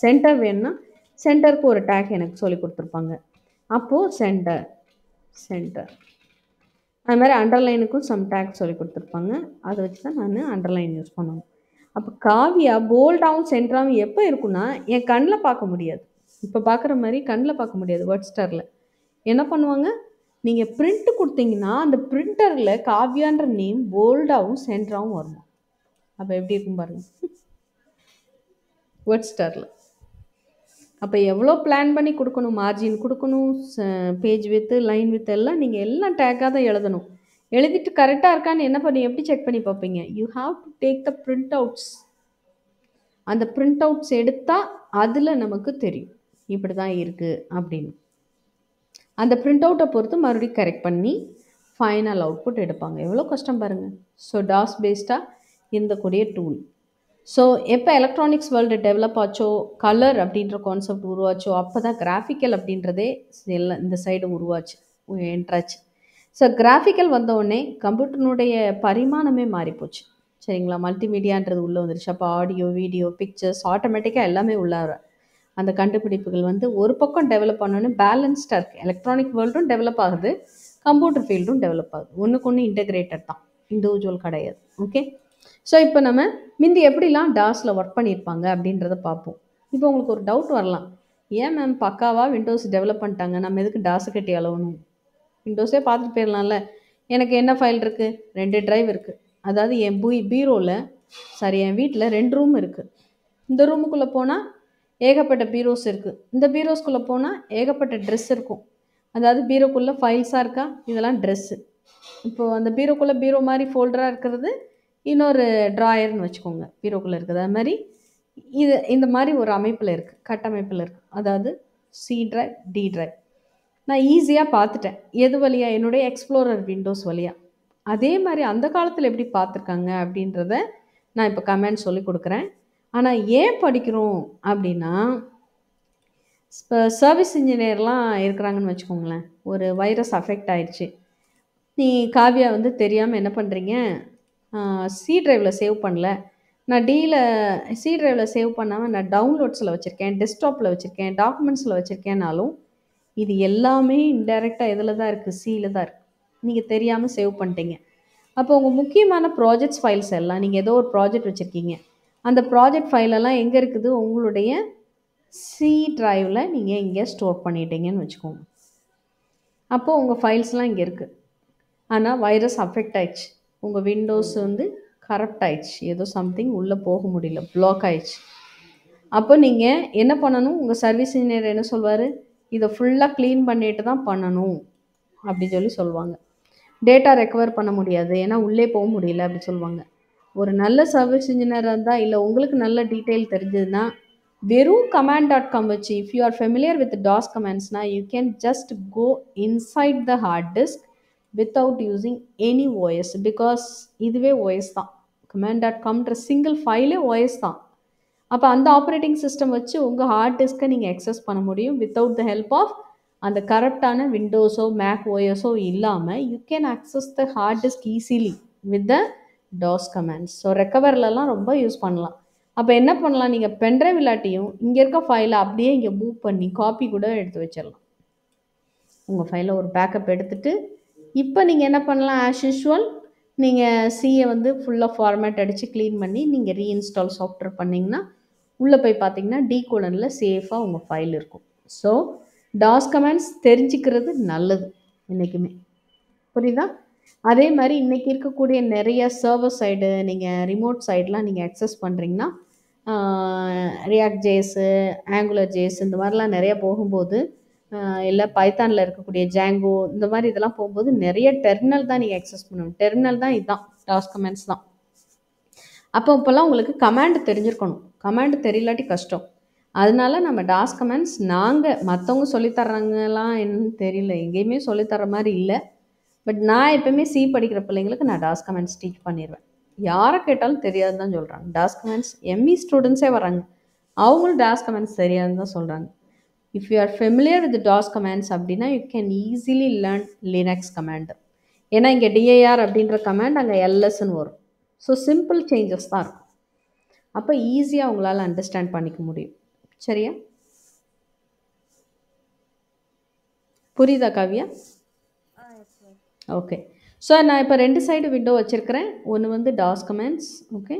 சென்டர் வேணும்னா சென்டருக்கு ஒரு டேக் எனக்கு சொல்லி கொடுத்துருப்பாங்க. அப்போது சென்டர் அது மாதிரி அண்டர்லைனுக்கும் சம் டேக் சொல்லி கொடுத்துருப்பாங்க. அதை வச்சு தான் நான் அண்டர்லைன் யூஸ் பண்ணுவேன். அப்போ காவியா போல்டாகவும் சென்டராகவும் எப்போ இருக்குன்னா என் கண்ணில் பார்க்க முடியாது. இப்போ பார்க்குற மாதிரி கண்ணில் பார்க்க முடியாது. வேர்ட்ஸ்டாரில் என்ன பண்ணுவாங்க, நீங்கள் பிரிண்ட் கொடுத்தீங்கன்னா அந்த பிரிண்டரில் காவியான்ற நேம் போல்டாகவும் சென்டராகவும் வரும். அப்போ எப்படி இருக்கும் பாருங்கள் வேர்ட்ஸ்டாரில். அப்போ எவ்வளோ பிளான் பண்ணி கொடுக்கணும், மார்ஜின் கொடுக்கணும், பேஜ் வித்து லைன் வித்து எல்லாம் நீங்கள் எல்லாம் டேக்காக தான் எழுதணும். எழுதிட்டு கரெக்டாக இருக்கான்னு என்ன பண்ணி எப்படி செக் பண்ணி பார்ப்பீங்க? You have to take the print outs. அந்த பிரிண்ட் அவுட்ஸ் எடுத்தால் அதில் நமக்கு தெரியும் இப்படி தான் இருக்குது அப்படின்னு. அந்த பிரிண்ட் அவுட்டை பொறுத்து மறுபடியும் கரெக்ட் பண்ணி ஃபைனல் அவுட்புட் எடுப்பாங்க. எவ்வளோ கஷ்டம் பாருங்கள். ஸோ டாஸ் பேஸ்டாக இருந்தக்கூடிய டூல். ஸோ எப்போ எலக்ட்ரானிக்ஸ் வேர்ல்டு டெவலப் ஆச்சோ, கலர் அப்படின்ற கான்செப்ட் உருவாச்சோ, அப்போ தான் கிராஃபிக்கல் அப்படின்றதே எல்லாம் இந்த சைடு என்ட்ராச்சு. ஸோ கிராஃபிக்கல் வந்தவுடனே கம்ப்யூட்டர்னுடைய பரிமாணமே மாறிப்போச்சு. சரிங்களா? மல்டிமீடியான்றது உள்ளே வந்துருச்சு. அப்போ ஆடியோ, வீடியோ, பிக்சர்ஸ் ஆட்டோமேட்டிக்காக எல்லாமே உள்ளார அந்த கண்டுபிடிப்புகள் வந்து ஒரு பக்கம் டெவலப் பண்ணோன்னு பேலன்ஸ்டாக இருக்குது. எலக்ட்ரானிக் வேர்ல்டும் டெவலப் ஆகுது, கம்ப்யூட்டர் ஃபீல்டும் டெவலப் ஆகுது. ஒன்றுக்கு ஒன்று இன்டெகிரேட்டட் தான், இண்டிவிஜுவல் கிடையாது. ஓகே. ஸோ இப்போ நம்ம முந்தி எப்படிலாம் டாஸில் ஒர்க் பண்ணியிருப்பாங்க அப்படின்றத பார்ப்போம். இப்போ உங்களுக்கு ஒரு டவுட் வரலாம், ஏன் மேம் பக்காவாக விண்டோஸ் டெவலப் பண்ணிட்டாங்க, நம்ம எதுக்கு டாஸை கட்டி அளவணும்? விண்டோஸே பார்த்துட்டு போயிடலாம்ல. எனக்கு என்ன ஃபைல் இருக்குது? 2 டிரைவ் இருக்குது. அதாவது என் பீரோவில் என் வீட்டில் 2 ரூம் இருக்குது. இந்த ரூமுக்குள்ளே போனால் ஏகப்பட்ட பீரோஸ் இருக்குது. இந்த பீரோஸ்குள்ளே போனால் ஏகப்பட்ட ட்ரெஸ் இருக்கும். அதாவது பீரோக்குள்ளே ஃபைல்ஸாக இருக்கா, இதெல்லாம் ட்ரெஸ்ஸு. இப்போது அந்த பீரோக்குள்ளே பீரோ மாதிரி ஃபோல்டராக இருக்கிறது இன்னொரு ட்ராயர்னு வச்சுக்கோங்க, பீரோக்குள்ளே இருக்குது. அது மாதிரி இந்த மாதிரி ஒரு அமைப்பில் இருக்குது, கட்டமைப்பில் இருக்குது. அதாவது சி டிரைவ், டி டிரைவ். நான் ஈஸியாக பார்த்துட்டேன் எது வழியாக, என்னுடைய எக்ஸ்ப்ளோரர் விண்டோஸ் வழியாக. அதே மாதிரி அந்த காலத்தில் எப்படி பார்த்துருக்காங்க அப்படின்றத நான் இப்போ கமெண்ட் சொல்லி கொடுக்குறேன். ஆனால் ஏன் படிக்கிறோம் அப்படின்னா, இப்போ சர்வீஸ் இன்ஜினியர்லாம் இருக்கிறாங்கன்னு வச்சுக்கோங்களேன், ஒரு வைரஸ் அஃபெக்ட் ஆயிடுச்சு. நீ காவியா வந்து தெரியாமல் என்ன பண்ணுறீங்க, சி டிரைவில் சேவ் பண்ணல, நான் சி டிரைவில் சேவ் பண்ணாமல் நான் டவுன்லோட்ஸில் வச்சுருக்கேன், டெஸ்க்டாப்பில் வச்சுருக்கேன், டாக்குமெண்ட்ஸில் வச்சுருக்கேன்னாலும் இது எல்லாமே இன்டெரக்டாக எதில் தான் இருக்குது, சியில் தான் இருக்குது. நீங்கள் தெரியாமல் சேவ் பண்ணிட்டீங்க. அப்போ உங்கள் முக்கியமான ப்ராஜெக்ட்ஸ் ஃபைல்ஸ் எல்லாம், நீங்கள் ஏதோ ஒரு ப்ராஜெக்ட் வச்சுருக்கீங்க, அந்த ப்ராஜெக்ட் ஃபைலெல்லாம் எங்கே இருக்குது, உங்களுடைய சி டிரைவில் நீங்கள் இங்கே ஸ்டோர் பண்ணிட்டீங்கன்னு வச்சுக்கோங்க. அப்போது உங்கள் ஃபைல்ஸ்லாம் இங்கே இருக்குது. ஆனால் வைரஸ் அஃபெக்ட் ஆயிடுச்சு, உங்கள் விண்டோஸ் வந்து கரப்ட் ஆயிடுச்சு, ஏதோ சம்திங் உள்ளே போக முடியல, பிளாக் ஆயிடுச்சு. அப்போ நீங்கள் என்ன பண்ணணும், உங்கள் சர்வீஸ் இன்ஜினியர் என்ன சொல்வார், இதை ஃபுல்லாக க்ளீன் பண்ணிட்டு தான் பண்ணணும் அப்படி சொல்லுவாங்க. டேட்டா ரெக்கவர் பண்ண முடியாது, ஏன்னா உள்ளே போக முடியல அப்படி சொல்லுவாங்க. ஒரு நல்ல சர்வீஸ் இன்ஜினியராக இருந்தால், இல்லை உங்களுக்கு நல்ல டீட்டெயில் தெரிஞ்சதுன்னா, வெறும் command.com வச்சு, if you are familiar with DOS கமெண்ட்ஸ்னால், you can just go inside the hard disk without using any OS. Because இதுவே OS தான். command.comன்ற சிங்கிள் ஃபைலே OS தான். அப்போ அந்த ஆப்ரேட்டிங் சிஸ்டம் வச்சு உங்கள் ஹார்ட் டிஸ்க்கை நீங்கள் அக்சஸ் பண்ண முடியும் வித்தவுட் த ஹெல்ப் ஆஃப் அந்த கரெக்டான விண்டோஸோ மேக் ஓஎஸோ இல்லாமல். You can access the hard disk easily with the DOS commands. So ரெக்கவர்லலாம் ரொம்ப யூஸ் பண்ணலாம். அப்போ என்ன பண்ணலாம், நீங்கள் பென்ட்ரைவ் இல்லாட்டியும் இங்கே இருக்க ஃபைலை அப்படியே இங்கே மூவ் பண்ணி காப்பி கூட எடுத்து வச்சிடலாம். உங்கள் ஃபைலை ஒரு பேக்கப் எடுத்துகிட்டு இப்போ நீங்கள் என்ன பண்ணலாம், ஆஸ் யூஷுவல் நீங்கள் சியை வந்து ஃபுல்லாக ஃபார்மேட் அடித்து க்ளீன் பண்ணி நீங்கள் ரீஇன்ஸ்டால் சாஃப்ட்வேர் பண்ணிங்கன்னா உள்ளே போய் பார்த்தீங்கன்னா டிகோலனில் சேஃபாக உங்கள் ஃபைல் இருக்கும். ஸோ டாஸ் கமெண்ட்ஸ் தெரிஞ்சுக்கிறது நல்லது என்றைக்குமே, புரியுதா? அதே மாதிரி இன்றைக்கி இருக்கக்கூடிய நிறைய சர்வர் சைடு, நீங்கள் ரிமோட் சைடெலாம் நீங்கள் அக்சஸ் பண்ணுறீங்கன்னா, ரியாக்ட் ஜேஸு, ஆங்குலர் ஜேஸ் இந்த மாதிரிலாம் நிறையா போகும்போது, இல்லை பைத்தானில் இருக்கக்கூடிய ஜாங்கோ இந்த மாதிரி இதெல்லாம் போகும்போது நிறைய டெர்மினல் தான் நீங்கள் அக்சஸ் பண்ணணும். டெர்மினல் தான் இதுதான், டாஸ் கமெண்ட்ஸ் தான். அப்போ இப்போல்லாம் உங்களுக்கு கமாண்ட் தெரிஞ்சிருக்கணும். கமாண்ட் தெரியலாட்டி கஷ்டம். அதனால நம்ம டாஸ் கமெண்ட்ஸ் மற்றவங்க சொல்லித்தர்றாங்கலாம் என்னன்னு தெரியல, எங்கேயுமே சொல்லித்தர மாதிரி இல்லை. பட் நான் எப்போயுமே சி படிக்கிற பிள்ளைங்களுக்கு நான் டாஸ் கமெண்ட்ஸ் டீச் பண்ணிடுவேன். யாரை கேட்டாலும் தெரியாதுன்னு தான் சொல்கிறாங்க. டாஸ் கமெண்ட்ஸ் எம்இ ஸ்டூடெண்ட்ஸே வராங்க, அவங்களும் டாஸ் கமெண்ட்ஸ் தெரியாதுன்னு தான் சொல்கிறாங்க. If you are familiar with DOS commands அப்படின்னா you can easily learn Linux command. ஏன்னா இங்கே டிஐஆர் அப்படின்ற கமாண்ட் அங்கே எல்எஸ்ன்னு வரும். ஸோ சிம்பிள் சேஞ்சஸ் தான் இருக்கும். அப்போ ஈஸியாக உங்களால் அண்டர்ஸ்டாண்ட் பண்ணிக்க முடியும். சரியா? புரியுதா Kavya? Yes ma'am. Okay. So நான் இப்போ 2 சைடு விண்டோ வச்சுருக்கிறேன். ஒன்று வந்து டாஸ் கமெண்ட்ஸ், ஓகே.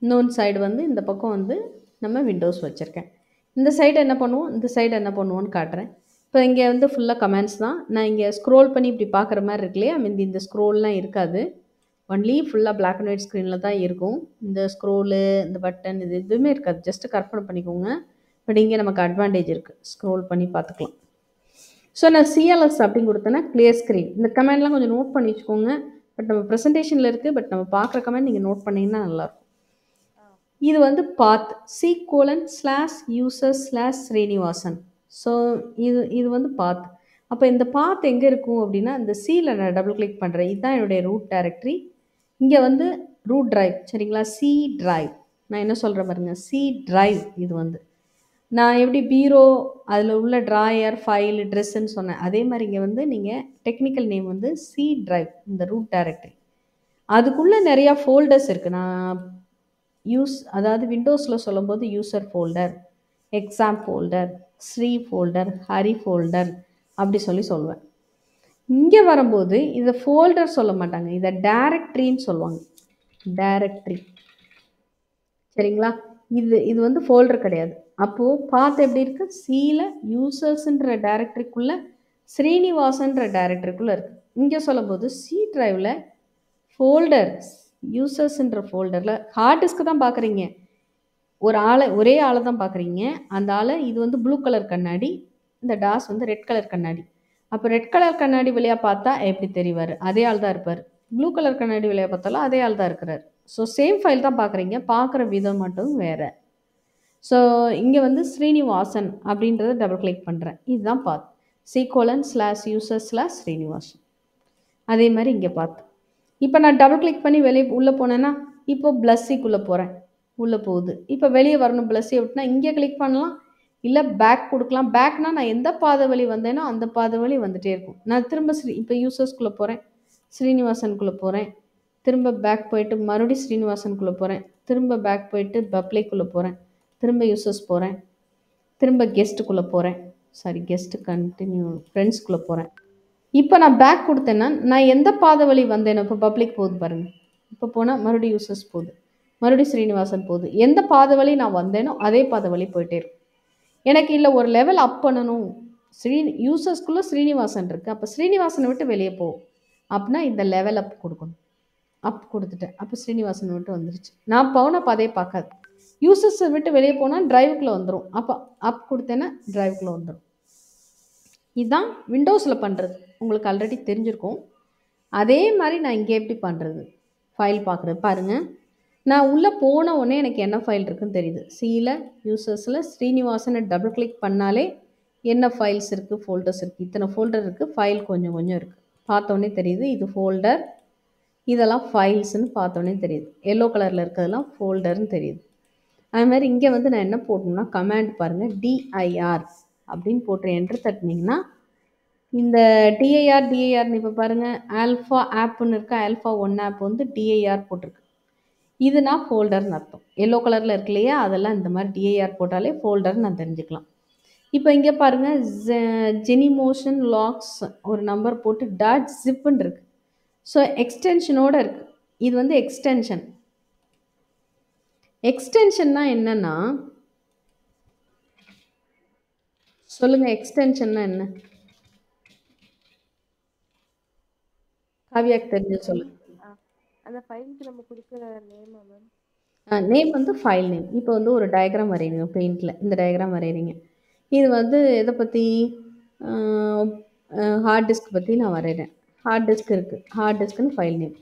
இன்னொன்று சைடு வந்து இந்த பக்கம் வந்து நம்ம விண்டோஸ் வச்சுருக்கேன். இந்த சைடு என்ன பண்ணுவோம், இந்த சைடு என்ன பண்ணுவோன்னு காட்டுறேன். இப்போ இங்கே வந்து ஃபுல்லாக கமெண்ட்ஸ் தான். நான் இங்கே ஸ்க்ரோல் பண்ணி இப்படி பார்க்குற மாதிரி இருக்கு இல்லையா, இந்த ஸ்க்ரோல்லாம் இருக்காது. ஒன்லி ஃபுல்லாக பிளாக் அண்ட் ஒயிட் ஸ்க்ரீனில் தான் இருக்கும். இந்த ஸ்க்ரோலு, இந்த பட்டன், இது எதுவுமே இருக்காது. ஜஸ்ட்டு கற்பனை பண்ணிக்கோங்க. பட் இங்கே நமக்கு அட்வான்டேஜ் இருக்குது, ஸ்க்ரோல் பண்ணி பார்த்துக்கலாம். ஸோ நான் சிஎல்எஸ் அப்படின்னு கொடுத்தேன்னா கிளியர் ஸ்க்ரீன். இந்த கமெண்ட்லாம் கொஞ்சம் நோட் பண்ணி வச்சுக்கோங்க. பட் நம்ம ப்ரெசன்டேஷனில் இருக்குது, பட் நம்ம பார்க்குற கமெண்ட் நீங்கள் நோட் பண்ணிங்கன்னா நல்லாயிருக்கும். இது வந்து பாத் C:/users/Srinivasan. ஸோ இது வந்து பாத். அப்போ இந்த பாத் எங்கே இருக்கும் அப்படின்னா, இந்த சியில் நான் டபுள் கிளிக் பண்ணுறேன். இதுதான் என்னுடைய ரூட் டைரக்டரி. இங்கே வந்து ரூட் டிரைவ், சரிங்களா? C drive. நான் என்ன சொல்கிறேன் பாருங்க, சி டிரைவ். இது வந்து நான் எப்படி பீரோ அதில் உள்ள ட்ராயர், ஃபைல், ட்ரெஸ்ஸுன்னு சொன்னேன், அதே மாதிரி இங்கே வந்து நீங்கள் டெக்னிக்கல் நேம் வந்து சி டிரைவ், இந்த ரூட் டைரக்டரி. அதுக்குள்ளே நிறையா ஃபோல்டர்ஸ் இருக்குது. நான் அதாவது விண்டோஸில் சொல்லும்போது user folder, exam folder, Sri folder, Hari folder அப்படி சொல்லுவேன். இங்கே வரும்போது இதை ஃபோல்டர் சொல்ல மாட்டாங்க, இதை டைரக்டரின்னு சொல்லுவாங்க. டைரக்டரி, சரிங்களா? இது வந்து ஃபோல்டர் கிடையாது. அப்போது பார்த்து எப்படி இருக்குது, சியில் யூசர்ஸுன்ற டைரக்டரிக்குள்ளே ஸ்ரீனிவாசன்ற டைரக்டரிக்குள்ளே இருக்குது. இங்கே சொல்லும்போது சி ட்ரைவில் ஃபோல்டர் யூசர்ஸ்ன்ற ஃபோல்டரில் ஹார்ட் டிஸ்க்கு தான் பார்க்குறீங்க. ஒரே ஆளை தான் பார்க்குறீங்க. அந்த ஆளை, இது வந்து ப்ளூ கலர் கண்ணாடி, இந்த டாஸ் வந்து ரெட் கலர் கண்ணாடி. அப்போ ரெட் கலர் கண்ணாடி வழியாக பார்த்தா எப்படி தெரிவார், அதே ஆள் தான் இருப்பார். ப்ளூ கலர் கண்ணாடி வழியாக பார்த்தாலும் அதே ஆள் தான் இருக்கிறார். ஸோ சேம் ஃபைல் தான் பார்க்குறீங்க, பார்க்குற விதம் மட்டும் வேறு. ஸோ இங்கே வந்து ஸ்ரீனிவாசன் அப்படின்றத டபுள் கிளிக் பண்ணுறேன். இதுதான் பாத். C:/users/Srinivasan. அதே மாதிரி இங்கே பார்த்து இப்போ நான் டபுள் கிளிக் பண்ணி வெளியே உள்ளே போனேன்னா, இப்போ பிளஸ்ஸிக்குள்ளே போகிறேன், உள்ளே போகுது. இப்போ வெளியே வரணும், பிளஸ்ஸி விட்டுனா இங்கே கிளிக் பண்ணலாம், இல்லை பேக் கொடுக்கலாம். பேக்னால் நான் எந்த பாதை வழி வந்தேனோ அந்த பாதை வழி வந்துகிட்டே இருக்கும். நான் திரும்ப இப்போ யூசர்ஸ்குள்ளே போகிறேன், ஸ்ரீனிவாசனுக்குள்ளே போகிறேன், திரும்ப பேக் போயிட்டு மறுபடியும் ஸ்ரீனிவாசனுக்குள்ளே போகிறேன், திரும்ப பேக் போயிட்டு பப்ளிக்குள்ளே போகிறேன், திரும்ப யூசர்ஸ் போகிறேன், திரும்ப கெஸ்ட்டுக்குள்ளே போகிறேன், கெஸ்ட்டு கண்டினியூ ஃப்ரெண்ட்ஸ்குள்ளே போகிறேன். இப்போ நான் பேக் கொடுத்தேன்னா நான் எந்த பாதை வழி வந்தேனோ, இப்போ பப்ளிக் போகுது பாருங்கள், இப்போ போனால் மறுபடியும் யூசர்ஸ் போகுது, மறுபடியும் ஸ்ரீனிவாசன் போகுது. எந்த பாதை வழி நான் வந்தேனோ அதே பாதை வழி போயிட்டே இருக்கும். எனக்கு இல்லை ஒரு லெவல் அப் பண்ணணும், யூசர்ஸ்குள்ளே ஸ்ரீனிவாசன் இருக்குது, அப்போ ஸ்ரீனிவாசனை விட்டு வெளியே போகும் அப்படின்னா இந்த லெவல் அப் கொடுக்கணும். அப் கொடுத்துட்டேன், அப்போ ஸ்ரீனிவாசன் விட்டு வந்துருச்சு. நான் போன பாதையை பார்க்காது. யூசர்ஸை விட்டு வெளியே போனால் டிரைவுக்குள்ளே வந்துடும், அப்போ அப் கொடுத்தேன்னா டிரைவுக்குள்ளே வந்துடும். இதுதான் விண்டோஸில் பண்ணுறது, உங்களுக்கு ஆல்ரெடி தெரிஞ்சிருக்கும். அதே மாதிரி நான் இங்கே எப்படி பண்ணுறது, ஃபைல் பார்க்குறது பாருங்கள். நான் உள்ளே போன உடனே எனக்கு என்ன ஃபைல் இருக்குதுன்னு தெரியுது. சியில் யூசர்ஸில் ஸ்ரீனிவாசனை டபுள் கிளிக் பண்ணாலே என்ன ஃபைல்ஸ் இருக்குது, ஃபோல்டர்ஸ் இருக்குது. இத்தனை ஃபோல்டர் இருக்குது, ஃபைல் கொஞ்சம் கொஞ்சம் இருக்குது. பார்த்தோன்னே தெரியுது இது ஃபோல்டர், இதெல்லாம் ஃபைல்ஸ்ன்னு பார்த்தோன்னே தெரியுது. எல்லோ கலரில் இருக்கிறதெல்லாம் ஃபோல்டர்னு தெரியுது. அது மாதிரி இங்கே வந்து நான் என்ன போடணும்னா, கமாண்ட் பாருங்கள், டிஐஆர் அப்படின்னு போட்டு என்ட்ரு தட்டினீங்கன்னா இந்த டிஐஆர்னு இப்போ பாருங்கள், ஆல்ஃபா ஆப்புன்னு இருக்கா, ஆல்ஃபா 1 ஆப் வந்து டிஐஆர் போட்டிருக்கு. இது நான் ஃபோல்டர்னு அர்த்தம். எல்லோ கலரில் இருக்கு இல்லையா, அதெல்லாம் இந்த மாதிரி டிஐஆர் போட்டாலே ஃபோல்டர்னு நான் தெரிஞ்சுக்கலாம். இப்போ இங்கே பாருங்கள், ஜெனிமோஷன் லாக்ஸ் ஒரு நம்பர் போட்டு .zipன்னு இருக்குது. ஸோ எக்ஸ்டென்ஷனோடு இருக்குது. இது வந்து எக்ஸ்டென்ஷன்னா என்னன்னா, சொல்லுங்கள், எக்ஸ்டென்ஷன்னா என்ன? காவியாக்கு தெரிஞ்சு சொல்லுங்கள். அந்த ஃபைலுக்கு நம்ம கொடுக்குற நேமா மேம்? நேம் வந்து ஃபைல் நேம். இப்போ வந்து ஒரு டயக்ராம் வரைகிறீங்க பெயிண்டில், இந்த டயக்ராம் வரைகிறீங்க. இது வந்து எதை பற்றி, ஹார்ட் டிஸ்க் பற்றி நான் வரைகிறேன். ஹார்ட் டிஸ்க் இருக்குது, ஹார்ட் டிஸ்க்குன்னு ஃபைல் நேம்.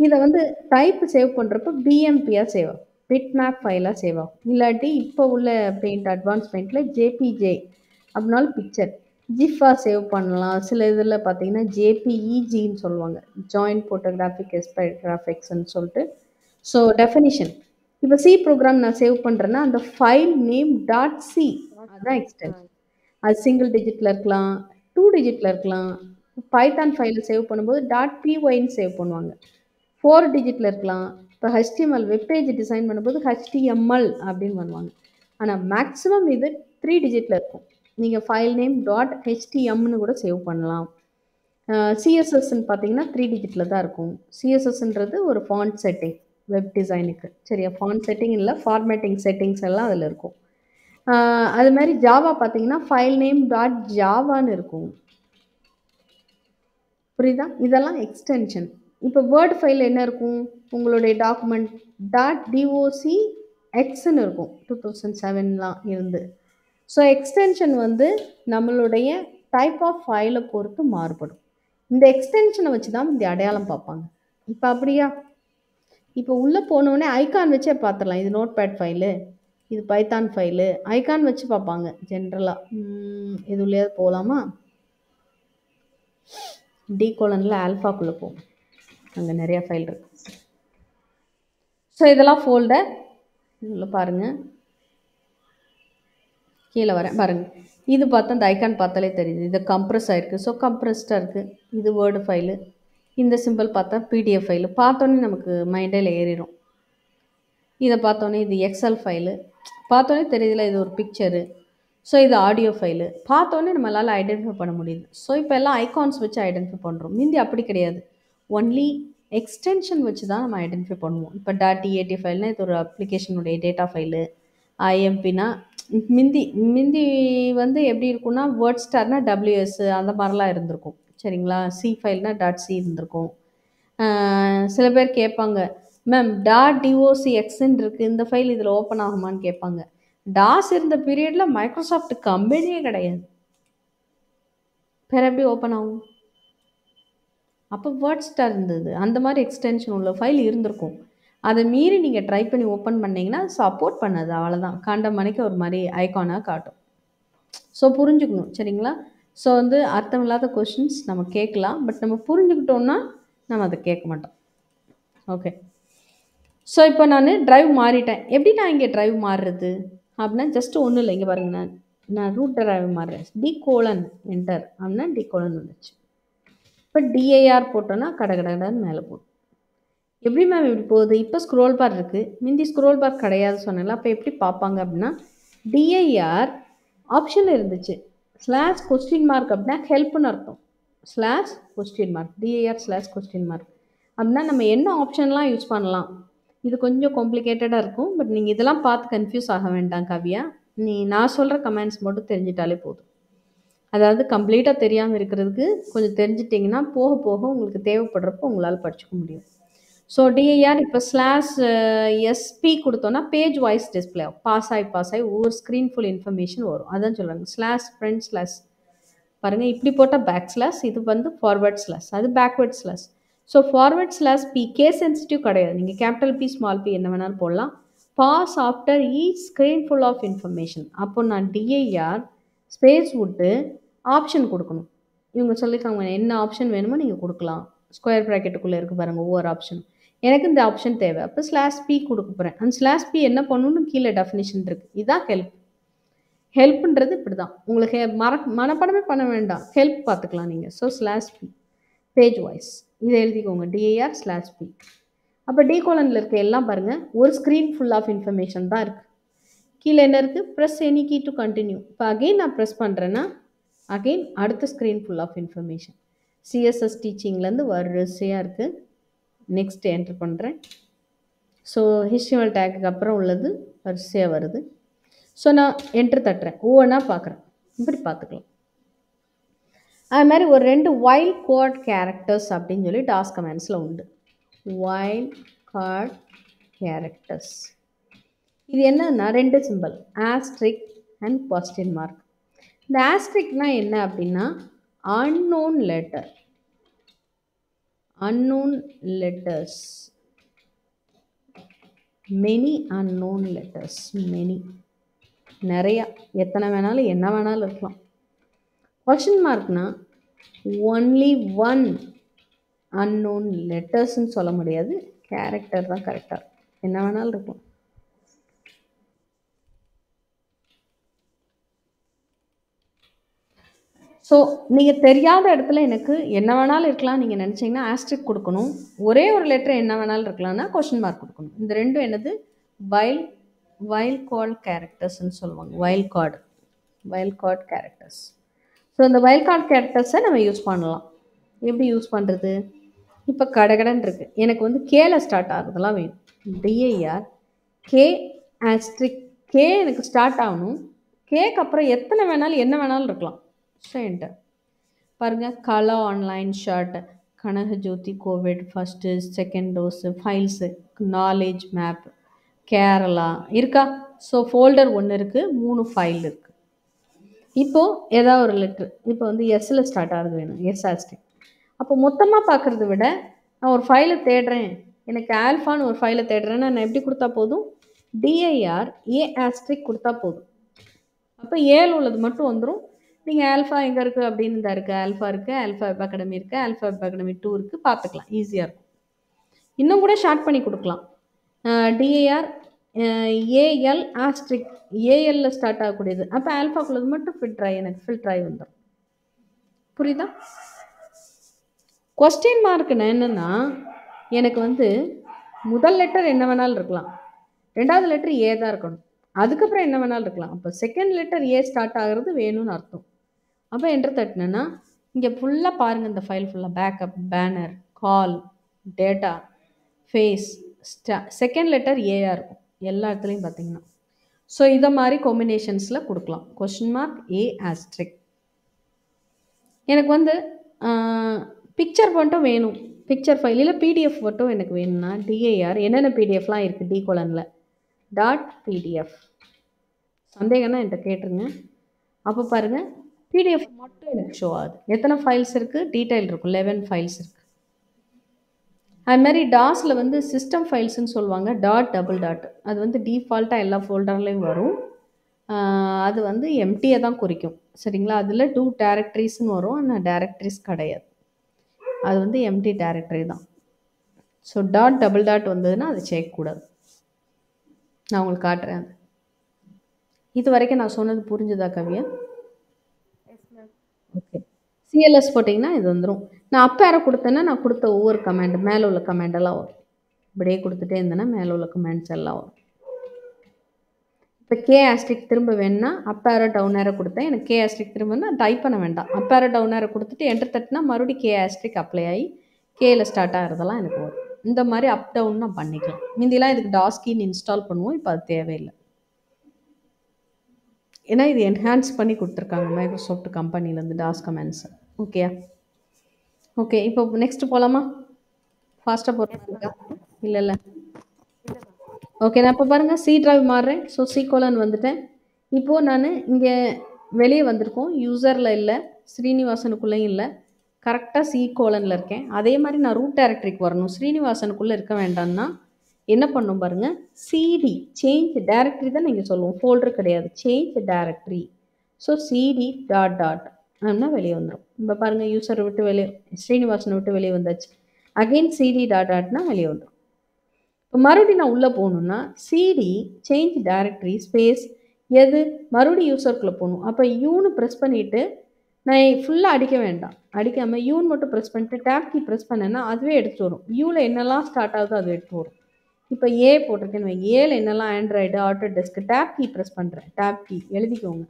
இதை வந்து டைப்பு சேவ் பண்ணுறப்போ பிஎம்பியாக சேவ் ஆகும், பிட் மேப் ஃபைலாக சேவ் ஆகும். இல்லாட்டி இப்போ உள்ள பெயிண்ட், அட்வான்ஸ் பெயிண்டில் ஜேபிஜே அப்படின்னாலும் பிக்சர், ஜிஃபாக சேவ் பண்ணலாம். சில இதில் பார்த்தீங்கன்னா ஜேபிஇஜின்னு சொல்லுவாங்க, ஜாயிண்ட் ஃபோட்டோகிராஃபிக் எஸ்பைகிராஃபிக்ஸ்ன்னு சொல்லிட்டு. ஸோ டெஃபினிஷன், இப்போ சி ப்ரோக்ராம் நான் சேவ் பண்ணுறேன்னா அந்த ஃபைல் நேம் .c அதுதான் எக்ஸ்டென்ஷன். அது சிங்கிள் டிஜிட்டில் இருக்கலாம், 2 டிஜிட்டில் இருக்கலாம். பைத்தான் ஃபைலில் சேவ் பண்ணும்போது .pyன்னு சேவ் பண்ணுவாங்க. 4 டிஜிட்டில் இருக்கலாம். இப்போ HTML வெப் பேஜ் டிசைன் பண்ணும்போது HTML அப்படின்னு பண்ணுவாங்க. ஆனால் மேக்ஸிமம் இது 3 டிஜிட்டில் இருக்கும். நீங்கள் ஃபைல் நேம் .htmன்னு கூட சேவ் பண்ணலாம். சிஎஸ்எஸ்ன்னு பார்த்தீங்கன்னா 3 டிஜிட்டில் தான் இருக்கும். சிஎஸ்எஸ்ன்றது ஒரு ஃபாண்ட் செட்டிங் வெப் டிசைனுக்கு. சரியா, ஃபாண்ட் செட்டிங் இல்லை, ஃபார்மேட்டிங் செட்டிங்ஸ் எல்லாம் அதில் இருக்கும். அது மாதிரி ஜாவா பார்த்தீங்கன்னா ஃபைல் நேம் .javaன்னு இருக்கும். புரியுதா? இதெல்லாம் எக்ஸ்டென்ஷன். இப்போ வேர்ட் ஃபைல் என்ன இருக்கும்? உங்களுடைய டாக்குமெண்ட் .docxன்னு இருக்கும். 2007லாம் இருந்து. ஸோ எக்ஸ்டென்ஷன் வந்து நம்மளுடைய டைப் ஆஃப் ஃபைலை பொறுத்து மாறுபடும். இந்த எக்ஸ்டென்ஷனை வச்சு தான் இந்த அடையாளம் பார்ப்பாங்க. இப்போ அப்படியா? இப்போ உள்ளே போனோடனே ஐகான் வச்சே பார்த்துடலாம். இது நோட்பேட் ஃபைலு, இது பைத்தான் ஃபைலு, ஐகான் வச்சு பார்ப்பாங்க ஜென்ரலாக. இதுலேயே போகலாமா? D:\, ஆல்ஃபாக்குள்ளே போகும். அங்கே நிறையா ஃபைல் இருக்கு. ஸோ இதெல்லாம் ஃபோல்டர். இதில் பாருங்கள், கீழே வரேன் பாருங்கள். இது பார்த்தா இந்த ஐக்கான் பார்த்தாலே தெரியுது, இது கம்ப்ரஸ் ஆகிருக்கு. ஸோ கம்ப்ரஸ்டாக இருக்குது. இது வேர்டு ஃபைலு. இந்த சிம்பிள் பார்த்தா பிடிஎஃப் ஃபைலு. பார்த்தோன்னே நமக்கு மைண்டில் ஏறிடும். இதை பார்த்தோன்னே இது எக்ஸல் ஃபைலு. பார்த்தோன்னே தெரியுதுல இது ஒரு பிக்சரு. ஸோ இது ஆடியோ ஃபைலு. பார்த்தோன்னே நம்மளால் ஐடென்டிஃபை பண்ண முடியுது. ஸோ இப்போ எல்லாம் ஐகான்ஸ் வச்சு ஐடென்டிஃபை பண்ணுறோம். மீதி அப்படி கிடையாது. ஒன்லி எக்ஸ்டென்ஷன் வச்சு தான் நம்ம ஐடென்டிஃபை பண்ணுவோம். இப்போ .dat ஃபைல்னால் இது ஒரு அப்ளிகேஷனுடைய டேட்டா ஃபைலு. IMPனா மிந்தி வந்து எப்படி இருக்குன்னா வேர்ட் ஸ்டார்னா WS அந்த மாதிரிலாம் இருந்திருக்கும். சரிங்களா, C ஃபைல்னா .c இருந்திருக்கும். சில பேர் கேட்பாங்க, மேம் .docxன்னு இருக்குது, இந்த ஃபைல் இதில் ஓப்பன் ஆகுமான்னு கேட்பாங்க. டாஸ் இருந்த பீரியடில் மைக்ரோசாஃப்ட் கம்பெனியே கிடையாது. பேர் எப்படி ஓப்பன் ஆகும்? அப்போ வேர்ட் ஸ்டார் இருந்தது. அந்த மாதிரி எக்ஸ்டென்ஷன் உள்ள ஃபைல் இருந்திருக்கும். அதை மீறி நீங்கள் ட்ரை பண்ணி ஓப்பன் பண்ணிங்கன்னா சப்போர்ட் பண்ணது, அவ்வளோதான். கண்ட மணிக்கு ஒரு மாதிரி ஐக்கானாக காட்டும். ஸோ புரிஞ்சுக்கணும். சரிங்களா? ஸோ வந்து அர்த்தமில்லாத கொஷின்ஸ் நம்ம கேட்கலாம். பட் நம்ம புரிஞ்சுக்கிட்டோன்னா நம்ம அதை கேட்க மாட்டோம். ஓகே. ஸோ இப்போ நான் ட்ரைவ் மாறிட்டேன். எப்படி நான் இங்கே ட்ரைவ் மாறுறது அப்படின்னா ஜஸ்ட்டு ஒன்றும் இல்லை. இங்கே பாருங்கள், நான் ரூட் ட்ரைவ் மாறுறேன். D:, என்டர் அப்படின்னா D:, வந்துச்சு. இப்போ DIR போட்டோன்னா கடகடன்னு மேலே போகும். எப்படி மேம் இப்படி போகுது? இப்போ ஸ்க்ரோல் பார் இருக்குது, முந்தி ஸ்க்ரோல் பார் கிடையாது சொன்னால. அப்போ எப்படி பார்ப்பாங்க அப்படின்னா DIR ஆப்ஷன் இருந்துச்சு. /? அப்படின்னா ஹெல்ப்னு அர்த்தம். /? DIR/? அப்படின்னா நம்ம என்ன ஆப்ஷன்லாம் யூஸ் பண்ணலாம். இது கொஞ்சம் காம்ப்ளிகேட்டடாக இருக்கும். பட் நீங்கள் இதெல்லாம் பார்த்து கன்ஃபியூஸ் ஆக வேண்டாம் காவியா. நான் சொல்கிற கமெண்ட்ஸ் மட்டும் தெரிஞ்சிட்டாலே போதும். அதாவது கம்ப்ளீட்டாக தெரியாமல் இருக்கிறதுக்கு கொஞ்சம் தெரிஞ்சிட்டிங்கன்னா போக போக உங்களுக்கு தேவைப்படுறப்போ உங்களால் படிச்சுக்க முடியும். ஸோ DIR இப்போ /SP கொடுத்தோன்னா பேஜ் வாய்ஸ் டிஸ்பிளே ஆகும். பாஸ் ஆகி ஒவ்வொரு ஸ்க்ரீன் ஃபுல் இன்ஃபர்மேஷன் வரும். அதான் சொல்கிறாங்க /, பாருங்கள் இப்படி போட்டால் /, இது வந்து /, அது /. ஸோ /P கேஸ் சென்சிட்டிவ் கிடையாது. நீங்கள் கேபிட்டல் P ஸ்மால் p என்ன வேணாலும் போடலாம். Pause after each screen full of information. அப்போ நான் DIR ஸ்பேஸ் விட்டு ஆப்ஷன் கொடுக்கணும். இவங்க சொல்லியிருக்காங்க என்ன ஆப்ஷன் வேணுமோ நீங்கள் கொடுக்கலாம். ஸ்கொயர் ப்ராக்கெட்டுக்குள்ளே இருக்குது பாருங்கள் ஒவ்வொரு ஆப்ஷன். எனக்கு இந்த ஆப்ஷன் தேவை. அப்போ /P கொடுக்க போகிறேன். அந்த /P என்ன பண்ணணும்னு கீழே டெஃபினிஷன் இருக்குது. இதுதான் ஹெல்ப்ன்றது இப்படி தான். உங்களுக்கு மனப்படமே பண்ண வேண்டாம், ஹெல்ப் பார்த்துக்கலாம் நீங்கள். ஸோ /P பேஜ் வாய்ஸ் இதை எழுதிக்கோங்க. DIR/P. அப்போ D:, இருக்க எல்லாம் பாருங்கள் ஒரு ஸ்க்ரீன் ஃபுல் ஆஃப் இன்ஃபர்மேஷன் தான் இருக்குது. கீழே என்ன இருக்குது? Press any key to continue. இப்போ அகெயின் நான் ப்ரெஸ் பண்ணுறேன்னா அகெயின் அடுத்த screen full of information. CSS டீச்சிங்லேருந்து வரிசையாக இருக்குது. நெக்ஸ்ட் என்ட்ரு பண்ணுறேன். ஸோ HTML டேக்குக்கு அப்புறம் உள்ளது வரிசையாக வருது. ஸோ நான் என்ட்ரு தட்டுறேன், ஒவ்வொன்றா பார்க்குறேன். இப்படி பார்த்துக்கலாம். அது மாதிரி ஒரு 2 வைல்ட் கார்ட் கேரக்டர்ஸ் அப்படின்னு சொல்லி டாஸ் கமெண்ட்ஸில் உண்டு. வைல்ட் கார்ட் கேரக்டர்ஸ் இது என்னன்னா 2 சிம்பிள், ஆஸ்ட்ரிக் அண்ட் question mark. இந்த ஆஸ்ட்ரிக்னா என்ன அப்படின்னா unknown letters, many unknown letters, many நிறையா, எத்தனை வேணாலும் என்ன வேணாலும் இருக்கலாம். question markனா only one unknown lettersன்னு சொல்ல முடியாது, கேரக்டர் தான் கரெக்டாக இருக்கும், என்ன வேணாலும் இருக்கும். ஸோ நீங்கள் தெரியாத இடத்துல எனக்கு என்ன வேணாலும் இருக்கலாம் நீங்கள் நினச்சிங்கன்னா ஆஸ்ட்ரிக் கொடுக்கணும். ஒரே ஒரு லெட்டர் என்ன வேணாலும் இருக்கலாம்னா கொஷின் மார்க் கொடுக்கணும். இந்த ரெண்டும் என்னது வைல்ட் கார்டு கேரக்டர்ஸ்ன்னு சொல்லுவாங்க. Wild card characters. ஸோ இந்த வைல்ட் கார்டு கேரக்டர்ஸை நம்ம யூஸ் பண்ணலாம். எப்படி யூஸ் பண்ணுறது? இப்போ கடகடன் இருக்குது, எனக்கு வந்து கேல ஸ்டார்ட் ஆகுறதுலாம் வேணும். டிஐஆர் கே ஆஸ்ட்ரிக் கே எனக்கு ஸ்டார்ட் ஆகணும். கேக்கு அப்புறம் எத்தனை வேணாலும் என்ன வேணாலும் இருக்கலாம். ஸோ என்டர் பாருங்கள். Kala online short, Kanakajothi COVID first second dose, files, knowledge map, Kerala இருக்கா? ஸோ ஃபோல்டர் ஒன்று இருக்குது, 3 ஃபைல் இருக்குது. இப்போது ஏதாவது ஒரு லெட்ரு இப்போ வந்து எஸ்ஸில் ஸ்டார்ட் ஆகுது வேணும், எஸ் ஆஸ்ட்ரிக். அப்போ மொத்தமாக பார்க்குறத விட நான் ஒரு ஃபைலை தேடுறேன், எனக்கு ஆல்ஃபான்னு ஒரு ஃபைலை தேடுறேன்னா நான் எப்படி கொடுத்தா போதும்? டிஐஆர் ஏ ஆஸ்ட்ரிக் கொடுத்தா போதும். அப்போ ஏழு உள்ளது மட்டும் வந்துடும். நீங்கள் ஆல்ஃபா எங்கே இருக்குது அப்படின்னு தான் இருக்குது, ஆல்ஃபா இருக்குது, ஆல்ஃபா வெப் அகாடமி இருக்குது, ஆல்ஃபா வெப் அகாடமி 2 இருக்குது, பார்த்துக்கலாம், ஈஸியாக இருக்கும். இன்னும் கூட ஷார்ட் பண்ணி கொடுக்கலாம். டிஏஆர் ஏஎல் ஆஸ்ட்ரிக், ஏஎல்ல ஸ்டார்ட் ஆகக்கூடியது. அப்போ ஆல்ஃபாக்குள்ளது மட்டும் எனக்கு ஃபில்டர் ஆகி வந்துடும். புரியுதா? கொஸ்டின் மார்க்குன்னு என்னென்னா எனக்கு வந்து முதல் லெட்டர் என்ன வேணாலும் இருக்கலாம், ரெண்டாவது லெட்டர் ஏ தான் இருக்கணும், அதுக்கப்புறம் என்ன வேணாலும் இருக்கலாம். அப்போ செகண்ட் லெட்டர் ஏ ஸ்டார்ட் ஆகிறது வேணும்னு அர்த்தம். அப்போ என்டர் தட்டினேன்னா இங்கே ஃபுல்லாக பாருங்கள், இந்த ஃபைல் ஃபுல்லாக backup, banner, call, data, face, second letter AR இருக்கும் எல்லா இடத்துலையும் பார்த்தீங்கன்னா. ஸோ இதை மாதிரி காம்பினேஷன்ஸில் கொடுக்கலாம். Question mark A asterisk. எனக்கு வந்து பிக்சர் மட்டும் வேணும், பிக்சர் ஃபைல் இல்லை பிடிஎஃப் மட்டும் எனக்கு வேணும்னா டிஏஆர் என்னென்ன பிடிஎஃப்லாம் இருக்குது டி கோலனில் .pdf. சந்தேகம்னா என்கிட்ட கேட்டுருங்க. அப்போ பாருங்கள், பிடிஎஃப் மட்டும் எனக்கு ஷோ ஆகுது. எத்தனை ஃபைல்ஸ் இருக்குது? டீட்டெயில் இருக்கும், 11 ஃபைல்ஸ் இருக்குது. அதுமாதிரி டாஸில் வந்து சிஸ்டம் ஃபைல்ஸ்ன்னு சொல்லுவாங்க, .double-dot. அது வந்து டிஃபால்ட்டாக எல்லா ஃபோல்டர்லேயும் வரும். அது வந்து எம்டியை தான் குறிக்கும், சரிங்களா? அதில் 2 டேரக்டரிஸ்ன்னு வரும், ஆனால் டேரக்டரிஸ் கிடையாது, அது வந்து எம்டி டேரக்டரி தான். ஸோ .double-dot வந்ததுன்னா அது சேர்க்கக்கூடாது. நான் உங்களுக்கு காட்டுறேன். அது இது வரைக்கும் நான் சொன்னது புரிஞ்சுதா கவியா? ஓகே. சிஎல்எஸ் போட்டிங்கன்னா இது வந்துடும். நான் அப் ஏரோ கொடுத்தேன்னா நான் கொடுத்த ஒவ்வொரு கமெண்ட் மேலே உள்ள கமெண்டெல்லாம் வரும். இப்படியே கொடுத்துட்டே இருந்தேன்னா மேலே உள்ள கமெண்ட்ஸ் எல்லாம் வரும். இப்போ கே ஆஸ்ட்ரிக் திரும்ப வேணுன்னா அப் ஏரோ டவுன் ஏரோ கொடுத்தேன், எனக்கு கே ஆஸ்ட்ரிக் திரும்பன்னா டைப் பண்ண வேண்டாம், அப் ஏரோ டவுன் ஏரோ கொடுத்துட்டு என்டர் தட்டினா மறுபடியும் கே ஆஸ்ட்ரிக் அப்ளை ஆகி கேயில் ஸ்டார்ட் ஆகிறதெல்லாம் எனக்கு வரும். இந்த மாதிரி அப் டவுன் நான் பண்ணிக்கலாம். முந்திலாம் இதுக்கு டாஸ்கின்னு இன்ஸ்டால் பண்ணுவோம், இப்போ அது தேவையில்லை. ஏன்னா இது என்ஹான்ஸ் பண்ணி கொடுத்துருக்காங்க மைக்ரோசாஃப்ட் கம்பெனிலேருந்து டாஸ் கமெண்ட்ஸ். ஓகேயா? ஓகே, இப்போ நெக்ஸ்ட்டு போகலாமா? ஃபாஸ்ட்டாக போகிறீங்களா? இல்லை. ஓகே, நான் இப்போ பாருங்கள் சி டிரைவ் மாறுறேன். ஸோ சி கோலன் வந்துட்டேன். இப்போது நான் இங்கே வெளியே வந்திருக்கோம், யூசரில் இல்லை, ஸ்ரீனிவாசனுக்குள்ளேயும் இல்லை, கரெக்டாக சி கோலனில் இருக்கேன். அதே மாதிரி நான் ரூட் டைரக்டரிக்கு வரணும், ஸ்ரீனிவாசனுக்குள்ளே இருக்க வேண்டாம்னா என்ன பண்ணும் பாருங்கள், சிடி சேஞ்ச் டைரக்டரி தான் நீங்கள் சொல்லுவோம், ஃபோல்டர் கிடையாது, change directory. So CD .dot அப்படின்னா வெளியே வந்துடும். இப்போ பாருங்கள், யூசரை விட்டு வெளியே, ஸ்ரீனிவாசனை விட்டு வெளியே வந்தாச்சு. அகெயின் சிடி .dotனா வெளியே வந்துடும். இப்போ மறுபடியும் நான் உள்ளே போகணுன்னா சிடி சேஞ்ச் டைரக்டரி ஸ்பேஸ் எது மறுபடியும் யூசருக்குள்ளே போகணும். அப்போ யூன்னு ப்ரெஸ் பண்ணிவிட்டு நான் ஃபுல்லாக அடிக்க வேண்டாம், அடிக்காமல் யூன்னு மட்டும் ப்ரெஸ் பண்ணிட்டு டேப் கீ ப்ரெஸ் பண்ணேன்னா அதுவே எடுத்துகிட்டு வரும். யூவில் என்னெல்லாம் ஸ்டார்ட் ஆகுதோ அது எடுத்து வரும். இப்போ ஏ போட்டிருக்கேன்னு வைங்க, ஏல என்னெல்லாம் android, Autodesk, tab key ப்ரெஸ் பண்ணுறேன், டேப் கீ எழுதிக்கோங்க,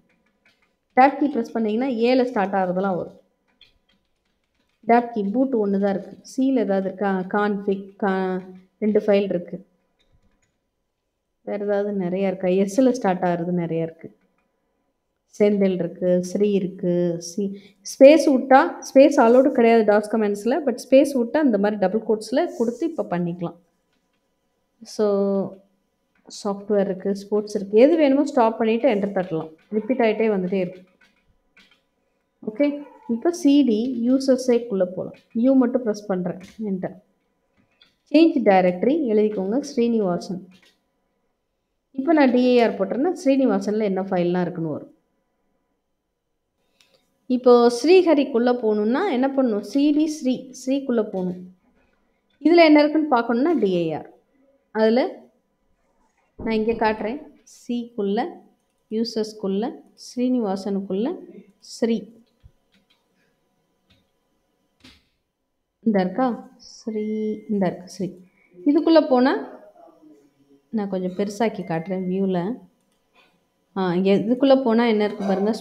டேப் கீ ப்ரெஸ் பண்ணிங்கன்னா ஏல ஸ்டார்ட் ஆகிறதெல்லாம் வரும். டேப் கீ பூட் ஒன்று தான் இருக்குது, சியில் ஏதாவது இருக்கா, கான்ஃபிக் 2 ஃபைல் இருக்குது, வேறு ஏதாவது நிறையா இருக்கா, எஸ்ஸில் ஸ்டார்ட் ஆகிறது நிறையா இருக்குது, செந்தில் இருக்குது, ஸ்ரீ இருக்குது, ஸ்பேஸ் விட்டா ஸ்பேஸ் அலோடு கிடையாது டாஸ் கமெண்ட்ஸில், பட் ஸ்பேஸ் விட்டா இந்த மாதிரி டபுள் கோட்ஸில் கொடுத்து இப்போ பண்ணிக்கலாம். ஸோ சாஃப்ட்வேர் இருக்குது, ஸ்போர்ட்ஸ் இருக்குது, எது வேணுமோ ஸ்டாப் பண்ணிவிட்டு என்டர் தட்டலாம், ரிப்பீட் ஆகிட்டே வந்துகிட்டே இருக்கும். ஓகே, இப்போ சிடி யூசர்ஸேக்குள்ளே போகலாம், யூ மட்டும் ப்ரெஸ் பண்ணுறேன், என்டர். சேஞ்ச் டைரக்டரி எழுதிக்கோங்க, ஸ்ரீனிவாசன். இப்போ நான் டிஏஆர் போட்டேன்னா ஸ்ரீனிவாசனில் என்ன ஃபைல்லாம் இருக்குன்னு வரும். இப்போது ஸ்ரீஹரிக்குள்ளே போகணுன்னா என்ன பண்ணணும், சிடி ஸ்ரீக்குள்ளே போகணும். இதில் என்ன இருக்குன்னு பார்க்கணுன்னா டிஏஆர், அதில் நான் இங்கே காட்டுறேன், சிக்குள்ளே யூசர்ஸ்குள்ளே ஸ்ரீனிவாசனுக்குள்ளே ஸ்ரீ, இந்த இருக்கா ஸ்ரீ, இந்த இருக்கு ஸ்ரீ. இதுக்குள்ளே போனால் நான் கொஞ்சம் பெருசாக்கி காட்டுறேன் வியூவில். இங்கே இதுக்குள்ளே போனால் என்ன இருக்குது பாருங்கள்,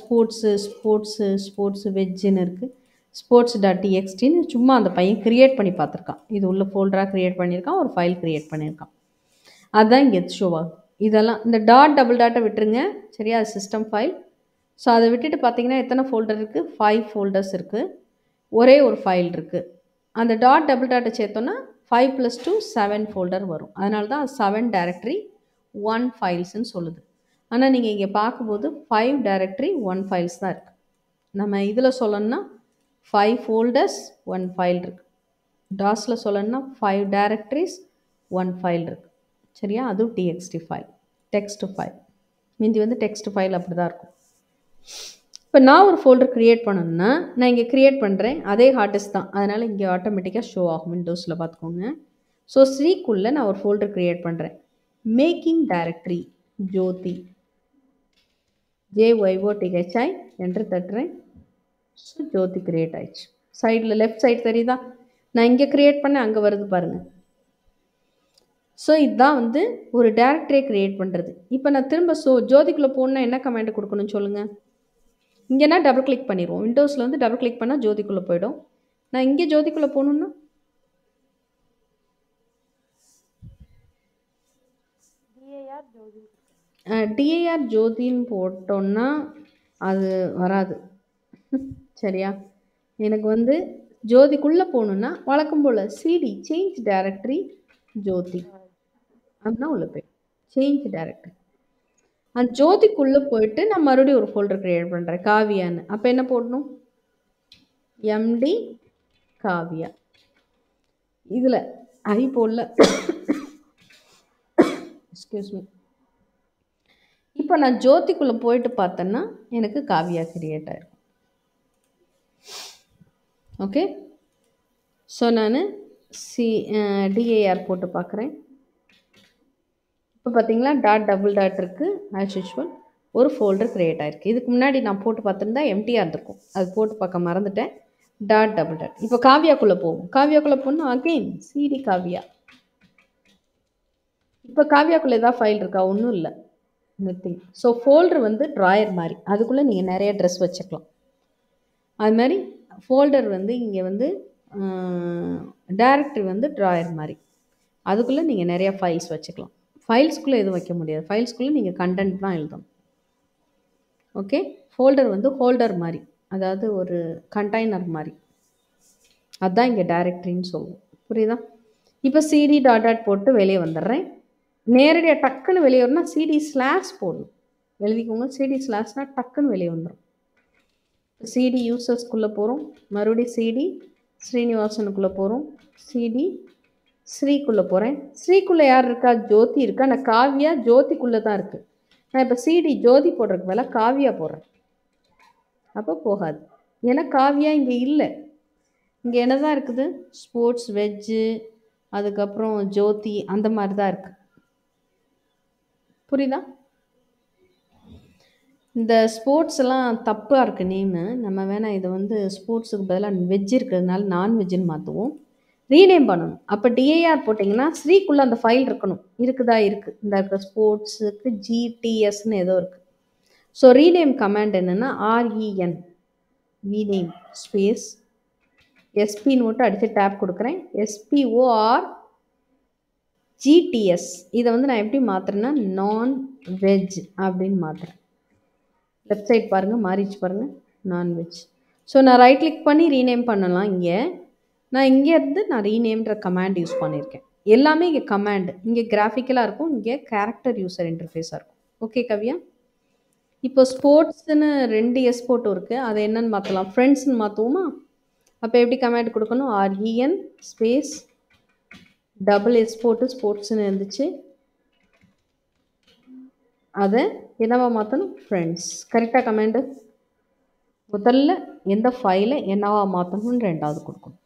ஸ்போர்ட்ஸு வெஜ்ஜுன்னு இருக்குது. sports.txtன்னு சும்மா அந்த பையன் க்ரியேட் பண்ணி பார்த்துருக்கான். இது உள்ள ஃபோல்டராக க்ரியேட் பண்ணியிருக்கான், ஒரு ஃபைல் க்ரியேட் பண்ணியிருக்கான். அதுதான் இங்கே ஷோ ஆகும். இதெல்லாம் இந்த டபுள் டாட்டை விட்டுருங்க சரியா, அது சிஸ்டம் ஃபைல். ஸோ அதை விட்டுட்டு பார்த்தீங்கன்னா எத்தனை ஃபோல்டர் இருக்குது, 5 ஃபோல்டர்ஸ் இருக்குது, ஒரே ஒரு ஃபைல் இருக்குது. அந்த டபுள் டாட்டை சேர்த்தோன்னா 5 + 2 7 ஃபோல்டர் வரும். அதனால தான் 7 டைரக்டரி 1 ஃபைல்ஸ்ன்னு சொல்லுது. ஆனால் நீங்கள் இங்கே பார்க்கும்போது 5 டைரக்டரி 1 ஃபைல்ஸ் தான் இருக்குது. நம்ம இதில் சொல்லணும்னா 5 ஃபோல்டர்ஸ் 1 ஃபைல் இருக்குது. டாஸில் சொல்லணும்னா 5 டைரக்டரிஸ் 1 ஃபைல் இருக்குது சரியா. அதுவும் டிஎக்ஸ்டி ஃபைல், டெக்ஸ்ட் ஃபைல். மீதி வந்து டெக்ஸ்ட் ஃபைல் அப்படி தான் இருக்கும். இப்போ நான் ஒரு ஃபோல்டர் க்ரியேட் பண்ணணும்னா நான் இங்கே க்ரியேட் பண்ணுறேன், அதே ஹார்டிஸ்க் தான், அதனால் இங்கே ஆட்டோமேட்டிக்காக ஷோ ஆகும் விண்டோஸில் பார்த்துக்கோங்க. ஸோ ஸ்ரீக்குள்ளே நான் ஒரு ஃபோல்டர் க்ரியேட் பண்ணுறேன், மேக்கிங் டைரக்டரி ஜோதி, JYOTHI என்று தட்டுறேன். ஸோ ஜோதி க்ரியேட் ஆயிடுச்சு. சைடில் லெஃப்ட் சைடு தெரியுதா, நான் இங்கே க்ரியேட் பண்ணேன், அங்கே வருது பாருங்கள். ஸோ இதுதான் வந்து ஒரு டைரக்டரியை க்ரியேட் பண்ணுறது. இப்போ நான் திரும்ப ஜோதிக்குள்ளே போகணுன்னா என்ன கமெண்ட் கொடுக்கணும்னு சொல்லுங்கள். இங்கேனா டபுள் கிளிக் பண்ணிடுவோம், விண்டோஸில் வந்து டபுள் கிளிக் பண்ணால் ஜோதிக்குள்ளே போயிடும். நான் இங்கே ஜோதிக்குள்ளே போகணுன்னா DAR ஜோதின்னு போட்டோன்னா அது வராது சரியா. எனக்கு வந்து ஜோதிக்குள்ளே போகணுன்னா வழக்கம் போல் CD சேஞ்ச் டைரக்டரி ஜோதி அப்படின்னா உள்ள போய் சேஞ்ச் டைரக்டரி. அந்த ஜோதிக்குள்ளே போயிட்டு நான் மறுபடியும் ஒரு ஃபோல்டர் க்ரியேட் பண்ணுறேன் காவியான்னு. அப்போ என்ன போடணும், MD காவியா. இதில் ஐ போடல, எக்ஸ்கியூஸ் மீ. இப்போ நான் ஜோதிக்குள்ளே போயிட்டு பார்த்தேன்னா எனக்கு காவியா க்ரியேட் ஆகிருக்கும். ஓகே, ஸோ நான் DAR போட்டு பார்க்குறேன். இப்போ பார்த்தீங்களா டபுள் டாட் இருக்குது, ஆஸ் யூஷுவல் ஒரு ஃபோல்டர் க்ரியேட் ஆகிருக்கு. இதுக்கு முன்னாடி நான் போட்டு பார்த்துருந்தா எம்டிஆர் இருக்கும், அது போட்டு பார்க்க மறந்துட்டேன். Double dot. இப்போ காவியாக்குள்ளே போவோம், காவியாக்குள்ளே போனால் அகெயின் CD காவியா. இப்போ காவியாக்குள்ளே ஏதாவது ஃபைல் இருக்கா, ஒன்றும் இல்லை, நத்திங். ஸோ ஃபோல்டர் வந்து ட்ராயர் மாதிரி, அதுக்குள்ளே நீங்கள் நிறைய ட்ரெஸ் வச்சுக்கலாம். அது மாதிரி ஃபோல்டர் வந்து இங்கே வந்து டைரக்டரி வந்து ட்ராயர் மாதிரி, அதுக்குள்ளே நீங்கள் நிறையா ஃபைல்ஸ் வச்சுக்கலாம். ஃபைல்ஸ்குள்ளே எதுவும் வைக்க முடியாது, ஃபைல்ஸ்குள்ளே நீங்கள் கண்டென்ட் தான் எழுதணும். ஓகே, ஃபோல்டர் வந்து ஹோல்டர் மாதிரி, அதாவது ஒரு கண்டெய்னர் மாதிரி, அதுதான் இங்கே டைரக்டரின்னு சொல்லுவோம். புரியுதா. இப்போ CD டாட் போட்டு வெளியே வந்துடுறேன். நேரடியாக டக்குன்னு வெளியே வரணும்னா CD/ போடணும், எழுதிக்கோங்க. CD/னால் டக்குன்னு வெளியே வந்துடும். CD யூசர்ஸ்குள்ளே போகிறோம், மறுபடியும் CD ஸ்ரீனிவாசனுக்குள்ளே போகிறோம், CD ஸ்ரீக்குள்ளே போகிறேன். ஸ்ரீக்குள்ளே யார் இருக்கா, ஜோதி இருக்கா. நான் காவியா ஜோதிக்குள்ளே தான் இருக்குது. நான் இப்போ CD ஜோதி போடுறதுக்கு மேலே காவியா போடுறேன், அப்போ போகாது. ஏன்னா காவியா இங்கே இல்லை, இங்கே என்ன தான் இருக்குது, ஸ்போர்ட்ஸ் வெஜ்ஜு, அதுக்கப்புறம் ஜோதி, அந்த மாதிரி தான் இருக்குது. புரியுதா. இந்த ஸ்போர்ட்ஸ் எல்லாம் தப்பாக இருக்குது நேமு, நம்ம வேணால் இதை வந்து ஸ்போர்ட்ஸுக்கு பதிலாக வெஜ் இருக்கிறதுனால நான்வெஜ்ஜுன்னு மாற்றுவோம், ரீநேம் பண்ணணும். அப்போ DAR போட்டிங்கன்னா ஸ்ரீக்குள்ளே அந்த ஃபைல் இருக்கணும், இருக்குதா, இருக்குது. இந்த இருக்க ஸ்போர்ட்ஸுக்கு GTSன்னு ஏதோ இருக்குது. ஸோ ரீநேம் கமாண்ட் என்னென்னா REN rename space SP note அடித்து டேப் கொடுக்குறேன், SPORGTS. இதை வந்து நான் எப்படி மாற்றுறேன்னா நான் வெஜ் அப்படின்னு மாற்றுறேன். லெஃப்ட் சைட் பாருங்கள், மாறிச்சு பாருங்கள், நான்வெஜ். ஸோ நான் ரைட் கிளிக் பண்ணி ரீநேம் பண்ணலாம். இங்கே நான் இங்கேருந்து நான் ரீநேம்ன்ற கமாண்ட் யூஸ் பண்ணியிருக்கேன். எல்லாமே இங்கே கமாண்ட், இங்கே கிராஃபிக்கலாக இருக்கும், இங்கே கேரக்டர் யூசர் இன்டர்ஃபேஸாக இருக்கும். ஓகே கவியா. இப்போ ஸ்போர்ட்ஸ்னு 2 S போட்டு இருக்குது, அதை என்னன்னு மாற்றலாம், ஃப்ரெண்ட்ஸ்ன்னு மாற்றுவோமா. அப்போ எப்படி கமாண்ட் கொடுக்கணும், REN ஸ்பேஸ் S போட்டு ஸ்போர்ட்ஸ்ன்னு இருந்துச்சு, அதை என்னவா மாற்றணும், ஃப்ரெண்ட்ஸ். கரெக்டாக கமாண்டு முதல்ல எந்த ஃபைலை என்னவா மாற்றணும்னு ரெண்டாவது கொடுக்கணும்.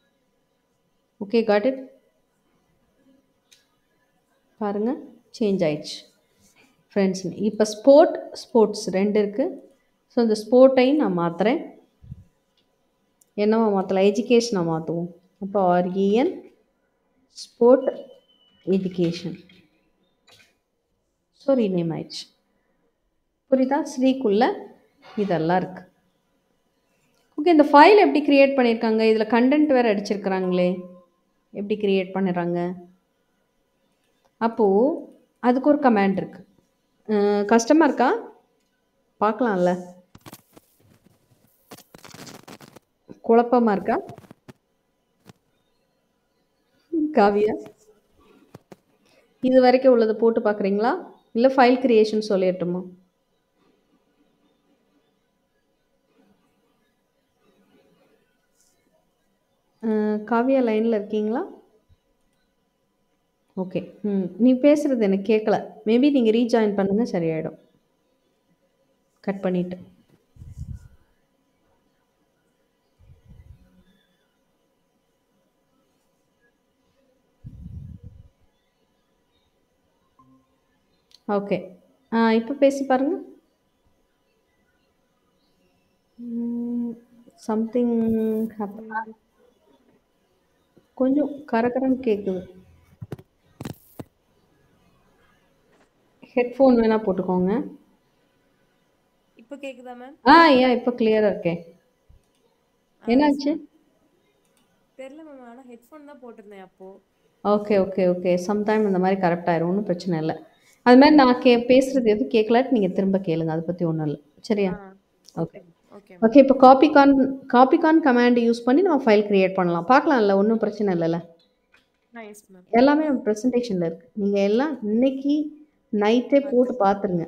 Okay, got it. பாருங்கள், சேஞ்ச் ஆயிடுச்சு ஃப்ரெண்ட்ஸ்னு. இப்போ ஸ்போர்ட்ஸ் 2 இருக்குது. ஸோ இந்த ஸ்போர்ட்டையும் நான் மாற்றுறேன், என்னவா மாற்றலாம், எஜுகேஷனை மாற்றுவோம். அப்போ REN sport education. So rename ஆயிடுச்சு. புரியுதா? ஸ்ரீக்குள்ள இதெல்லாம் இருக்குது. ஓகே, இந்த ஃபைல் எப்படி க்ரியேட் பண்ணியிருக்காங்க? இதில் கண்டென்ட் வேறு அடிச்சிருக்கிறாங்களே, எப்படி க்ரியேட் பண்ணுறாங்க? அப்போது அதுக்கு ஒரு கமாண்ட் இருக்குது. கஷ்டமாக இருக்கா? பார்க்கலாம்ல. குழப்பமாக இருக்கா காவியா? இது வரைக்கும் உள்ளதை போட்டு பார்க்குறீங்களா, இல்லை ஃபைல் கிரியேஷன் சொல்லிடட்டுமா? காவியா லைனில் இருக்கீங்களா? ஓகே. நீ பேசுகிறது எனக்கு கேட்கல. மேபி நீங்கள் ரீஜாயின் பண்ணுங்கள், சரியாயிடும். கட் பண்ணிவிட்டு. ஓகே, இப்போ பேசி பாருங்கள். Something happen. கொஞ்சம் கரகரன்னு கேட்குது. ஹெட்ஃபோன் வேணால் போட்டுக்கோங்க. இப்போ கேக்குதா மேம்? ஏன் இப்போ கிளியராக இருக்கேன். என்னாச்சு? தெரியல மேம், ஆனால் ஹெட்ஃபோன் தான் போட்டிருந்தேன் அப்போ. ஓகே ஓகே ஓகே, சம்டைம் இந்த மாதிரி கரெக்டாயிரும், ஒன்றும் பிரச்சனை இல்லை. அது மாதிரி நான் பேசுகிறது எதுவும் கேட்கலாட்டு நீங்கள் திரும்ப கேளுங்க, அதை பற்றி ஒன்றும் இல்லை. சரியா? Okay okay okay. இப்போ காப்பிகான் கமாண்ட் யூஸ் பண்ணி நம்ம ஃபைல் க்ரியேட் பண்ணலாம். பார்க்கலாம்ல, ஒன்றும் பிரச்சனை இல்லைல்ல. Yes ma'am. எல்லாமே ப்ரெசன்டேஷனில் இருக்குது. நீங்கள் எல்லாம் இன்னைக்கு நைட்டே போட்டு பார்த்துருங்க.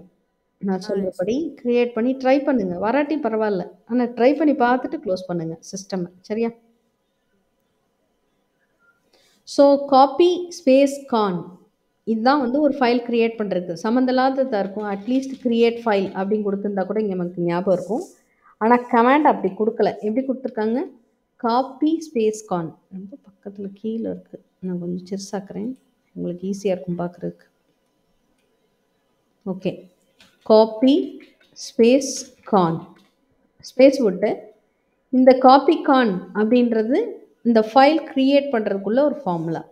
நான் சொல்கிறபடி க்ரியேட் பண்ணி ட்ரை பண்ணுங்கள். வராட்டி பரவாயில்ல, ஆனால் ட்ரை பண்ணி பார்த்துட்டு க்ளோஸ் பண்ணுங்கள் சிஸ்டம். சரியா? ஸோ காப்பி ஸ்பேஸ் கான் இதுதான் வந்து ஒரு ஃபைல் க்ரியேட் பண்ணுறதுக்கு சம்மந்தமில்லாததாக இருக்கும். அட்லீஸ்ட் க்ரியேட் ஃபைல் அப்படின்னு கொடுத்துருந்தா கூட இங்கே நமக்கு ஞாபகம் இருக்கும். ஆனால் கமாண்ட் அப்படி கொடுக்கல. எப்படி கொடுத்துருக்காங்க? Copy space con. ரொம்ப பக்கத்தில் கீழே இருக்குது. நான் கொஞ்சம் சிறுசாக்குறேன், உங்களுக்கு ஈஸியாக இருக்கும் பார்க்குறதுக்கு. Okay, copy space con space விட்டு இந்த காப்பி கான் அப்படின்றது இந்த ஃபைல் க்ரியேட் பண்ணுறதுக்குள்ள ஒரு ஃபார்முலா.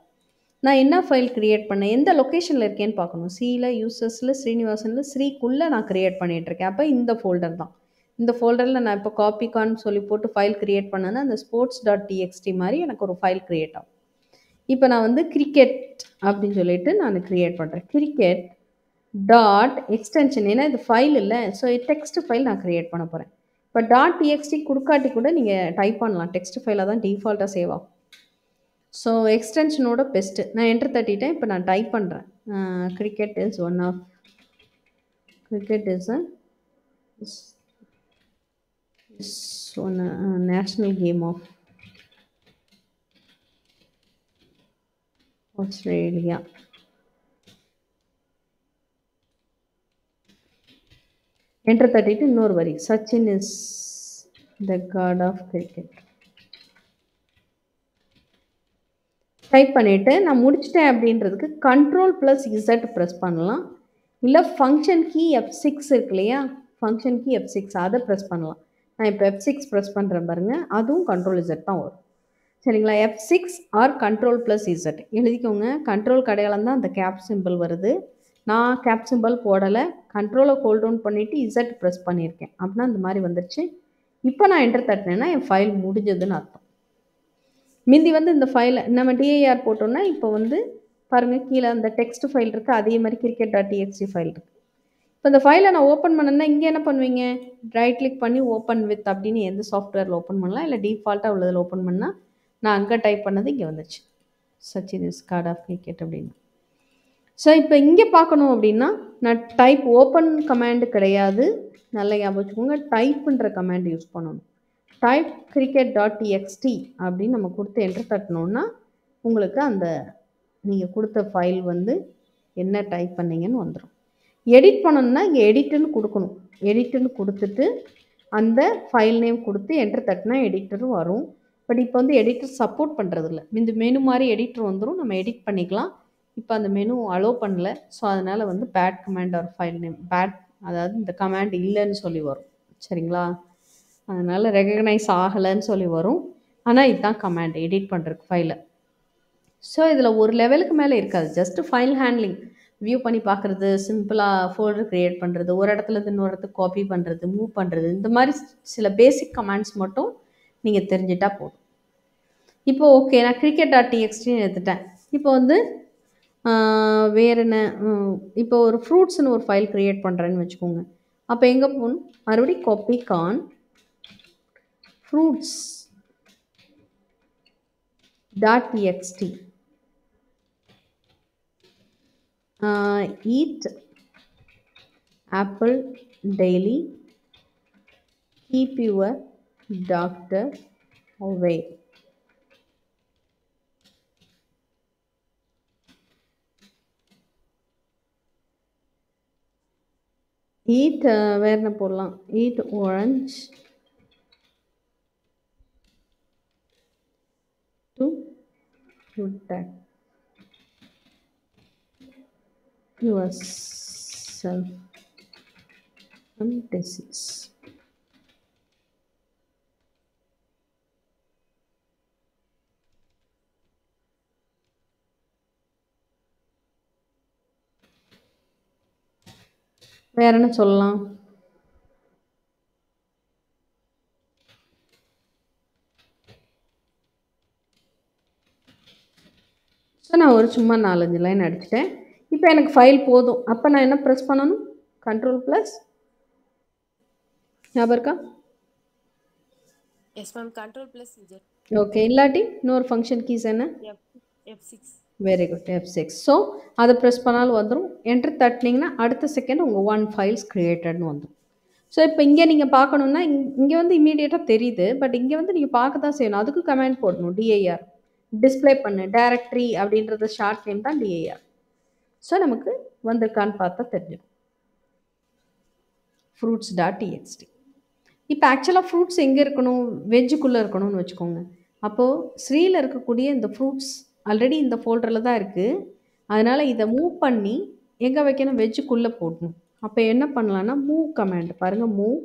நான் என்ன ஃபைல் க்ரியேட் பண்ணேன், எந்த லொக்கேஷனில் இருக்கேன்னு பார்க்கணும். சியில், யூசர்ஸில், ஸ்ரீனிவாசனில், ஸ்ரீக்குள்ளே நான் க்ரியேட் பண்ணிகிட்ருக்கேன். அப்போ இந்த ஃபோல்டர் தான். இந்த ஃபோல்டரில் நான் இப்போ காப்பிகான் சொல்லி போட்டு ஃபைல் க்ரியேட் பண்ணேன்னா அந்த sports.txt மாதிரி எனக்கு ஒரு ஃபைல் க்ரியேட் ஆகும். இப்போ நான் வந்து கிரிக்கெட் அப்படின்னு சொல்லிட்டு நான் க்ரியேட் பண்ணுறேன். கிரிக்கெட் டாட் எக்ஸ்டென்ஷன், ஏன்னா இது ஃபைல் இல்லை, ஸோ டெக்ஸ்ட் ஃபைல் நான் க்ரியேட் பண்ண போகிறேன். இப்போ .txt கொடுக்காட்டி கூட நீங்கள் டைப் பண்ணலாம், டெக்ஸ்ட் ஃபைலாக தான் டிஃபால்ட்டாக சேவ் ஆகும். ஸோ எக்ஸ்டென்ஷனோட பெஸ்ட்டு. நான் என்டர் தட்டிட்டேன். இப்போ நான் டைப் பண்ணுறேன். Cricket is one of national game of Australia. Enter தட்டிட்டு இன்னொரு வரி, Sachin is the god of cricket. Type பண்ணிவிட்டு நான் முடிச்சிட்டேன் அப்படின்றதுக்கு Ctrl+Z ப்ரெஸ் பண்ணலாம். இல்லை ஃபங்க்ஷன் கீ F6 இருக்கு இல்லையா, ஃபங்க்ஷன் கீ F6 அதை ப்ரெஸ் பண்ணலாம். நான் இப்போ F6 ப்ரெஸ் பண்ணுறேன் பாருங்கள், அதுவும் Ctrl+Z தான் வரும். சரிங்களா? F6 ஆர் Ctrl+Z எழுதிக்கோங்க. கண்ட்ரோல் கடையாளம் தான் அந்த கேப் சிம்பிள் வருது. நான் கேப் சிம்பிள் போடலை, கண்ட்ரோலை ஹோல்ட் டவுன் பண்ணிவிட்டு Z ப்ரெஸ் பண்ணியிருக்கேன். அப்படின்னா இந்த மாதிரி வந்துருச்சு. இப்போ நான் என்டர் தட்டினேன்னா என் ஃபைல் முடிஞ்சதுன்னு அர்த்தம். மீதி வந்து இந்த ஃபைலை நம்ம DIR போட்டோம்னா இப்போ வந்து பாருங்கள், கீழே அந்த டெக்ஸ்ட் ஃபைல் இருக்குது, அதே மாதிரி cricket.txt ஃபைல் இருக்குது. இப்போ இந்த ஃபைலை நான் ஓப்பன் பண்ணேன்னா இங்கே என்ன பண்ணுவீங்க, ரைட் கிளிக் பண்ணி ஓப்பன் வித் அப்படின்னு எந்த சாஃப்ட்வேரில் ஓப்பன் பண்ணலாம், இல்லை டிஃபால்ட்டாக உள்ளதில் ஓப்பன் பண்ணால் நான் அங்கே டைப் பண்ணது இங்கே வந்துச்சு, Sachin is god of cricket அப்படின்னு. ஸோ இப்போ இங்கே பார்க்கணும் அப்படின்னா நான் டைப் ஓப்பன் கமாண்டு கிடையாது, நல்லா ஞாபகம் வச்சுக்கோங்க, டைப்புன்ற கமாண்ட் யூஸ் பண்ணணும். டைப் cricket.txt அப்படின்னு நம்ம கொடுத்து என்டர் தட்டினோன்னா உங்களுக்கு அந்த நீங்கள் கொடுத்த ஃபைல் வந்து என்ன டைப் பண்ணீங்கன்னு வந்துடும். எடிட் பண்ணணுன்னா இங்கே எடிட்டுன்னு கொடுக்கணும். எடிட்டுன்னு கொடுத்துட்டு அந்த ஃபைல் நேம் கொடுத்து என்டர் தட்டினா எடிட்டரும் வரும். பட் இப்போ வந்து எடிட்டர் சப்போர்ட் பண்ணுறதில்ல. இந்த மெனு மாதிரி எடிட்டர் வந்துடும், நம்ம எடிட் பண்ணிக்கலாம். இப்போ அந்த மெனு அலோவ் பண்ணல. ஸோ அதனால் வந்து bat command or file name bat, அதாவது இந்த கமாண்ட் இல்லைன்னு சொல்லி வரும். சரிங்களா? அதனால் ரெகக்னைஸ் ஆகலைன்னு சொல்லி வரும். ஆனால் இதுதான் கமாண்ட் எடிட் பண்ணுறதுக்கு ஃபைலை. ஸோ இதில் ஒரு லெவலுக்கு மேலே இருக்காது. ஜஸ்ட்டு ஃபைல் ஹேண்ட்லிங், வியூ பண்ணி பார்க்குறது, சிம்பிளாக ஃபோல்டர் க்ரியேட் பண்ணுறது, ஒரு இடத்துலேருந்து இன்னொரு இடத்துக்கு காப்பி பண்ணுறது, மூவ் பண்ணுறது, இந்த மாதிரி சில பேசிக் கமாண்ட்ஸ் மட்டும் நீங்கள் தெரிஞ்சிட்டா போதும். இப்போ ஓகே, நான் cricket.txt எடுத்துட்டேன். இப்போ வந்து வேறு என்ன, இப்போ ஒரு ஃப்ரூட்ஸ்னு ஒரு ஃபைல் க்ரியேட் பண்ணுறேன்னு வச்சுக்கோங்க. அப்போ எங்கே போகணும், மறுபடியும் copy con fruits .txt eat apple daily, keep your doctor away. eat வேறு என்ன போடலாம், eat orange to protect yourself from disease. வேறு என்ன சொல்லலாம், ஸோ நான் ஒரு சும்மா 4-5 லைன் அடிச்சிட்டேன். இப்போ எனக்கு ஃபைல் போதும். அப்போ நான் என்ன ப்ரெஸ் பண்ணணும், Ctrl+, ஞாபகம் இருக்கா? Yes ma'am, Ctrl+Z. ஓகே, இல்லாட்டி இன்னொரு ஃபங்க்ஷன் கீஸ் என்ன, F6. Very good, F6. So அதை ப்ரெஸ் பண்ணாலும் வந்துடும். என்டர் தட்டினீங்கன்னா அடுத்த செகண்ட் உங்கள் 1 ஃபைல்ஸ் க்ரியேட்டட்னு வந்துடும். ஸோ இப்போ இங்கே நீங்கள் பார்க்கணுன்னா இங்கே வந்து இமீடியட்டாக தெரியுது, பட் இங்கே வந்து நீங்கள் பார்க்க தான் செய்யணும். அதுக்கு கமெண்ட் போடணும், dir டிஸ்பிளே பண்ணு டைரக்டரி அப்படின்றது ஷார்ட் நேம் தான் dir. ஸோ நமக்கு வந்திருக்கான்னு பார்த்தா தெரிஞ்சிடும், fruits.txt. இப்போ ஆக்சுவலாக ஃப்ரூட்ஸ் எங்கே இருக்கணும், வெஜ்ஜுக்குள்ளே இருக்கணும்னு வச்சுக்கோங்க. அப்போது ஸ்ரீயில் இருக்கக்கூடிய இந்த ஃப்ரூட்ஸ் ஆல்ரெடி இந்த ஃபோல்டரில் தான் இருக்குது. அதனால் இதை மூவ் பண்ணி எங்கே வைக்கணும், வெஜ்ஜுக்குள்ளே போடணும். அப்போ என்ன பண்ணலான்னா மூவ் கமாண்ட் பாருங்கள், மூவ்.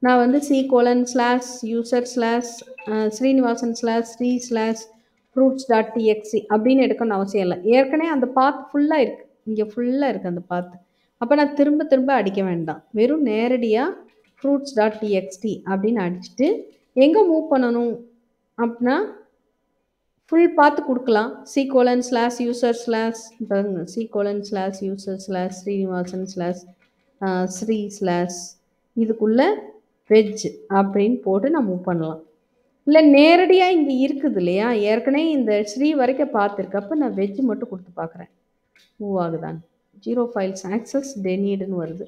நான் வந்து c:/user/srinivasan/sri/fruits.txt அப்படின்னு எடுக்கணும்னு அவசியம் இல்லை. ஏற்கனவே அந்த பாத் ஃபுல்லாக இருக்குது, இங்கே ஃபுல்லாக இருக்குது அந்த பாத். அப்போ நான் திரும்ப திரும்ப அடிக்க வேண்டாம், வெறும் நேரடியாக fruits.txt அப்படின்னு அடிச்சுட்டு எங்கே மூவ் பண்ணணும் அப்படின்னா ஃபுல் பார்த்து கொடுக்கலாம். c:/user/srinivasan/sri/ இதுக்குள்ளே வெஜ் அப்படின்னு போட்டு நான் மூவ் பண்ணலாம். இல்லை நேரடியாக இங்கே இருக்குது இல்லையா, ஏற்கனவே இந்த ஸ்ரீ வரைக்கும் பார்த்துருக்கு. அப்போ நான் வெஜ் மட்டும் கொடுத்து பார்க்குறேன் மூவ் ஆகுதான். 0 ஃபைல்ஸ் ஆக்சஸ் டெனீடுன்னு வருது.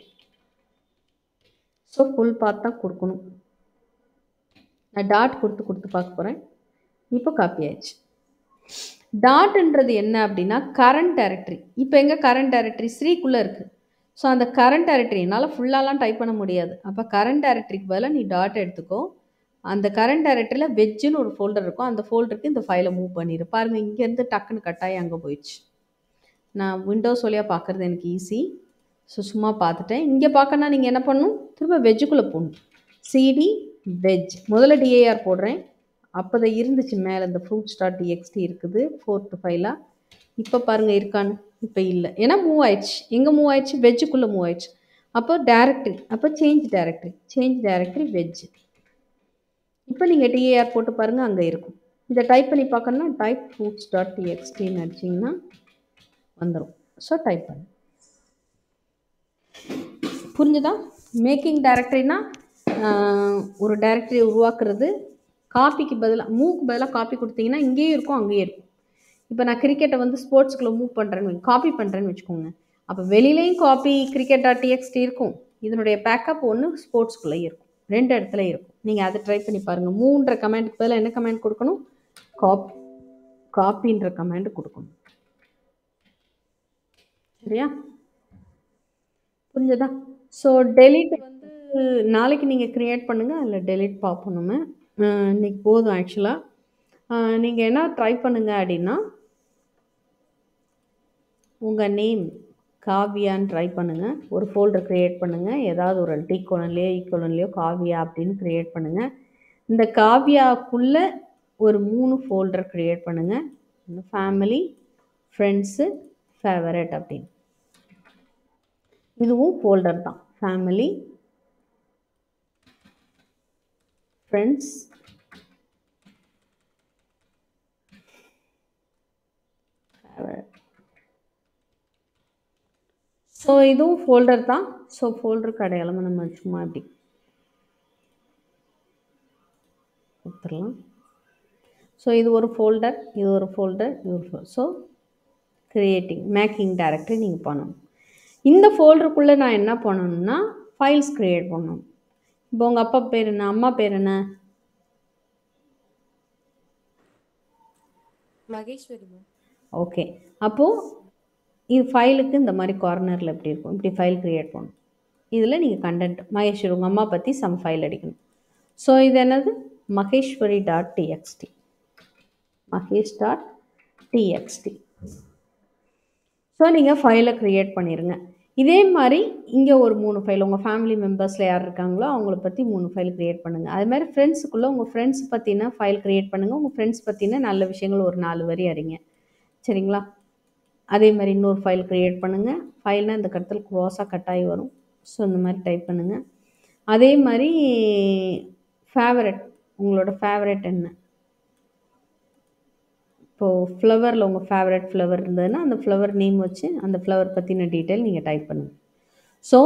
ஸோ ஃபுல் பார்த்து தான் கொடுக்கணும். நான் டாட் கொடுத்து பார்க்க போகிறேன். இப்போ காப்பி ஆயிடுச்சு. டாட்ன்றது என்ன அப்படின்னா கரண்ட் டைரக்டரி. இப்போ எங்கே கரண்ட் டைரக்டரி, ஸ்ரீக்குள்ளே இருக்குது. ஸோ அந்த கரண்ட் டைரக்டரி என்னால் ஃபுல்லாலாம் டைப் பண்ண முடியாது. அப்போ கரண்ட் டைரக்டரிக்கு பதிலாக நீ டாட் எடுத்துக்கோ. அந்த கரண்ட் டைரக்டரியில் வெஜ்ஜுன்னு ஒரு ஃபோல்டர் இருக்கும், அந்த ஃபோல்டருக்கு இந்த ஃபைலை மூவ் பண்ணிடு. பாருங்கள், இங்கேருந்து டக்குன்னு கட்டாயி அங்கே போயிடுச்சு. நான் விண்டோஸ் வழியாக பார்க்குறது எனக்கு ஈஸி. ஸோ சும்மா பார்த்துட்டேன். இங்கே பார்க்கணுன்னா நீங்கள் என்ன பண்ணணும், திரும்ப வெஜ்ஜுக்குள்ளே போகணும். சிடி வெஜ், முதல்ல dir போடுறேன். அப்போ தான் இருந்துச்சு மேலே இந்த fruits.txt இருக்குது 4th ஃபைலாக. இப்போ பாருங்கள் இருக்கான்னு, இப்போ இல்லை, ஏன்னா மூவ் ஆயிடுச்சு. எங்கே மூவ் ஆயிடுச்சு, வெஜ்ஜுக்குள்ளே மூவ் ஆயிடுச்சு. அப்போ டேரக்டரி, அப்போ சேஞ்ச் டேரக்டரி வெஜ். இப்போ நீங்கள் dir போட்டு பாருங்கள், அங்கே இருக்கும். இதை டைப் பண்ணி பார்க்கணுன்னா டைப் fruits.txtன்னு அடிச்சிங்கன்னா வந்துடும். ஸோ டைப் பண்ணு. புரிஞ்சுதா? மேக்கிங் டைரக்டரினா ஒரு டைரக்டரி உருவாக்குறது. காப்பிக்கு பதிலாக மூவுக்கு பதிலாக காப்பி கொடுத்தீங்கன்னா இங்கேயும் இருக்கும் அங்கேயும் இருக்கும். இப்போ நான் கிரிக்கெட்டை வந்து ஸ்போர்ட்ஸ்குள்ளே மூவ் பண்ணுறேன்னு காப்பி பண்ணுறேன்னு வச்சுக்கோங்க. அப்போ வெளியிலையும் காப்பி cricket.txt இருக்கும், இதனுடைய பேக்கப் ஒன்று ஸ்போர்ட்ஸ்குள்ளேயும் இருக்கும், 2 இடத்துல இருக்கும். நீங்கள் அதை ட்ரை பண்ணி பாருங்கள். மூன்ற கமெண்ட்டுக்கு பதிலாக என்ன கமெண்ட் கொடுக்கணும், காப்பின்ற கமெண்ட் கொடுக்கணும். சரியா? புரிஞ்சதா? ஸோ டெலிட் வந்து நாளைக்கு நீங்கள் க்ரியேட் பண்ணுங்கள், அதில் டெலிட் பார்ப்போம். இன்றைக்கி போதும். ஆக்சுவலாக நீங்கள் என்ன ட்ரை பண்ணுங்கள் அப்படின்னா உங்கள் நேம் காவியான்னு ட்ரை பண்ணுங்கள். ஒரு ஃபோல்டர் க்ரியேட் பண்ணுங்கள், ஏதாவது ஒரு ஈக்குவலன்லையோ காவியா அப்படின்னு க்ரியேட் பண்ணுங்கள். இந்த காவியாக்குள்ளே ஒரு 3 ஃபோல்டர் க்ரியேட் பண்ணுங்கள். ஃபேமிலி, ஃப்ரெண்ட்ஸு, ஃபேவரட் அப்படின்னு. இதுவும் ஃபோல்டர் தான். Family, friends, favourite. ஸோ இதுவும் ஃபோல்டர் தான். ஸோ ஃபோல்டருக்கு அடையாளமாக நம்ம சும்மா இப்படி கொடுத்துடலாம். ஸோ இது ஒரு ஃபோல்டர், இது ஒரு ஃபோல்டர், இது ஒரு ஃபோல்டர். ஸோ மேக்கிங் டைரக்டரி நீங்கள் பண்ணணும். இந்த ஃபோல்டருக்குள்ளே நான் என்ன பண்ணணும்னா ஃபைல்ஸ் க்ரியேட் பண்ணணும். இப்போ உங்கள் அப்பா பேர் என்ன, அம்மா பேர் என்ன? மகேஸ்வரி மேம். ஓகே. அப்போது இது ஃபைலுக்கு இந்த மாதிரி கார்னரில் எப்படி இருக்கும், இப்படி ஃபைல் க்ரியேட் பண்ணணும். இதில் நீங்கள் கண்டென்ட் மகேஸ்வரி உங்கள் அம்மா பற்றி சம் ஃபைல் அடிக்கணும். ஸோ இது என்னது, maheshwari.txt, mahesh.txt. ஸோ நீங்கள் ஃபைலை க்ரியேட் பண்ணிடுங்க. இதே மாதிரி இங்கே ஒரு 3 ஃபைல், உங்கள் ஃபேமிலி மெம்பர்ஸில் யார் இருக்காங்களோ அவங்கள பற்றி 3 ஃபைல் க்ரியேட் பண்ணுங்கள். அது மாதிரி ஃப்ரெண்ட்ஸுக்குள்ளே உங்கள் ஃப்ரெண்ட்ஸ் பற்றின ஃபைல் க்ரியேட் பண்ணுங்கள். உங்கள் ஃப்ரெண்ட்ஸ் பற்றின நல்ல விஷயங்கள் ஒரு 4 வரி அறிங்க. சரிங்களா? அதே மாதிரி இன்னொரு ஃபைல் க்ரியேட் பண்ணுங்கள். ஃபைல்னால் இந்த கருத்தில் க்ராஸாக கட்டாயி வரும். ஸோ இந்த மாதிரி டைப் பண்ணுங்கள். அதே மாதிரி ஃபேவரட், உங்களோட ஃபேவரட் என்ன? இப்போது ஃப்ளவரில் உங்கள் ஃபேவரட் ஃப்ளவர் இருந்ததுன்னா அந்த ஃப்ளவர் நேம் வச்சு அந்த ஃப்ளவர் பற்றின டீட்டெயில் நீங்கள் டைப் பண்ணுங்கள். ஸோ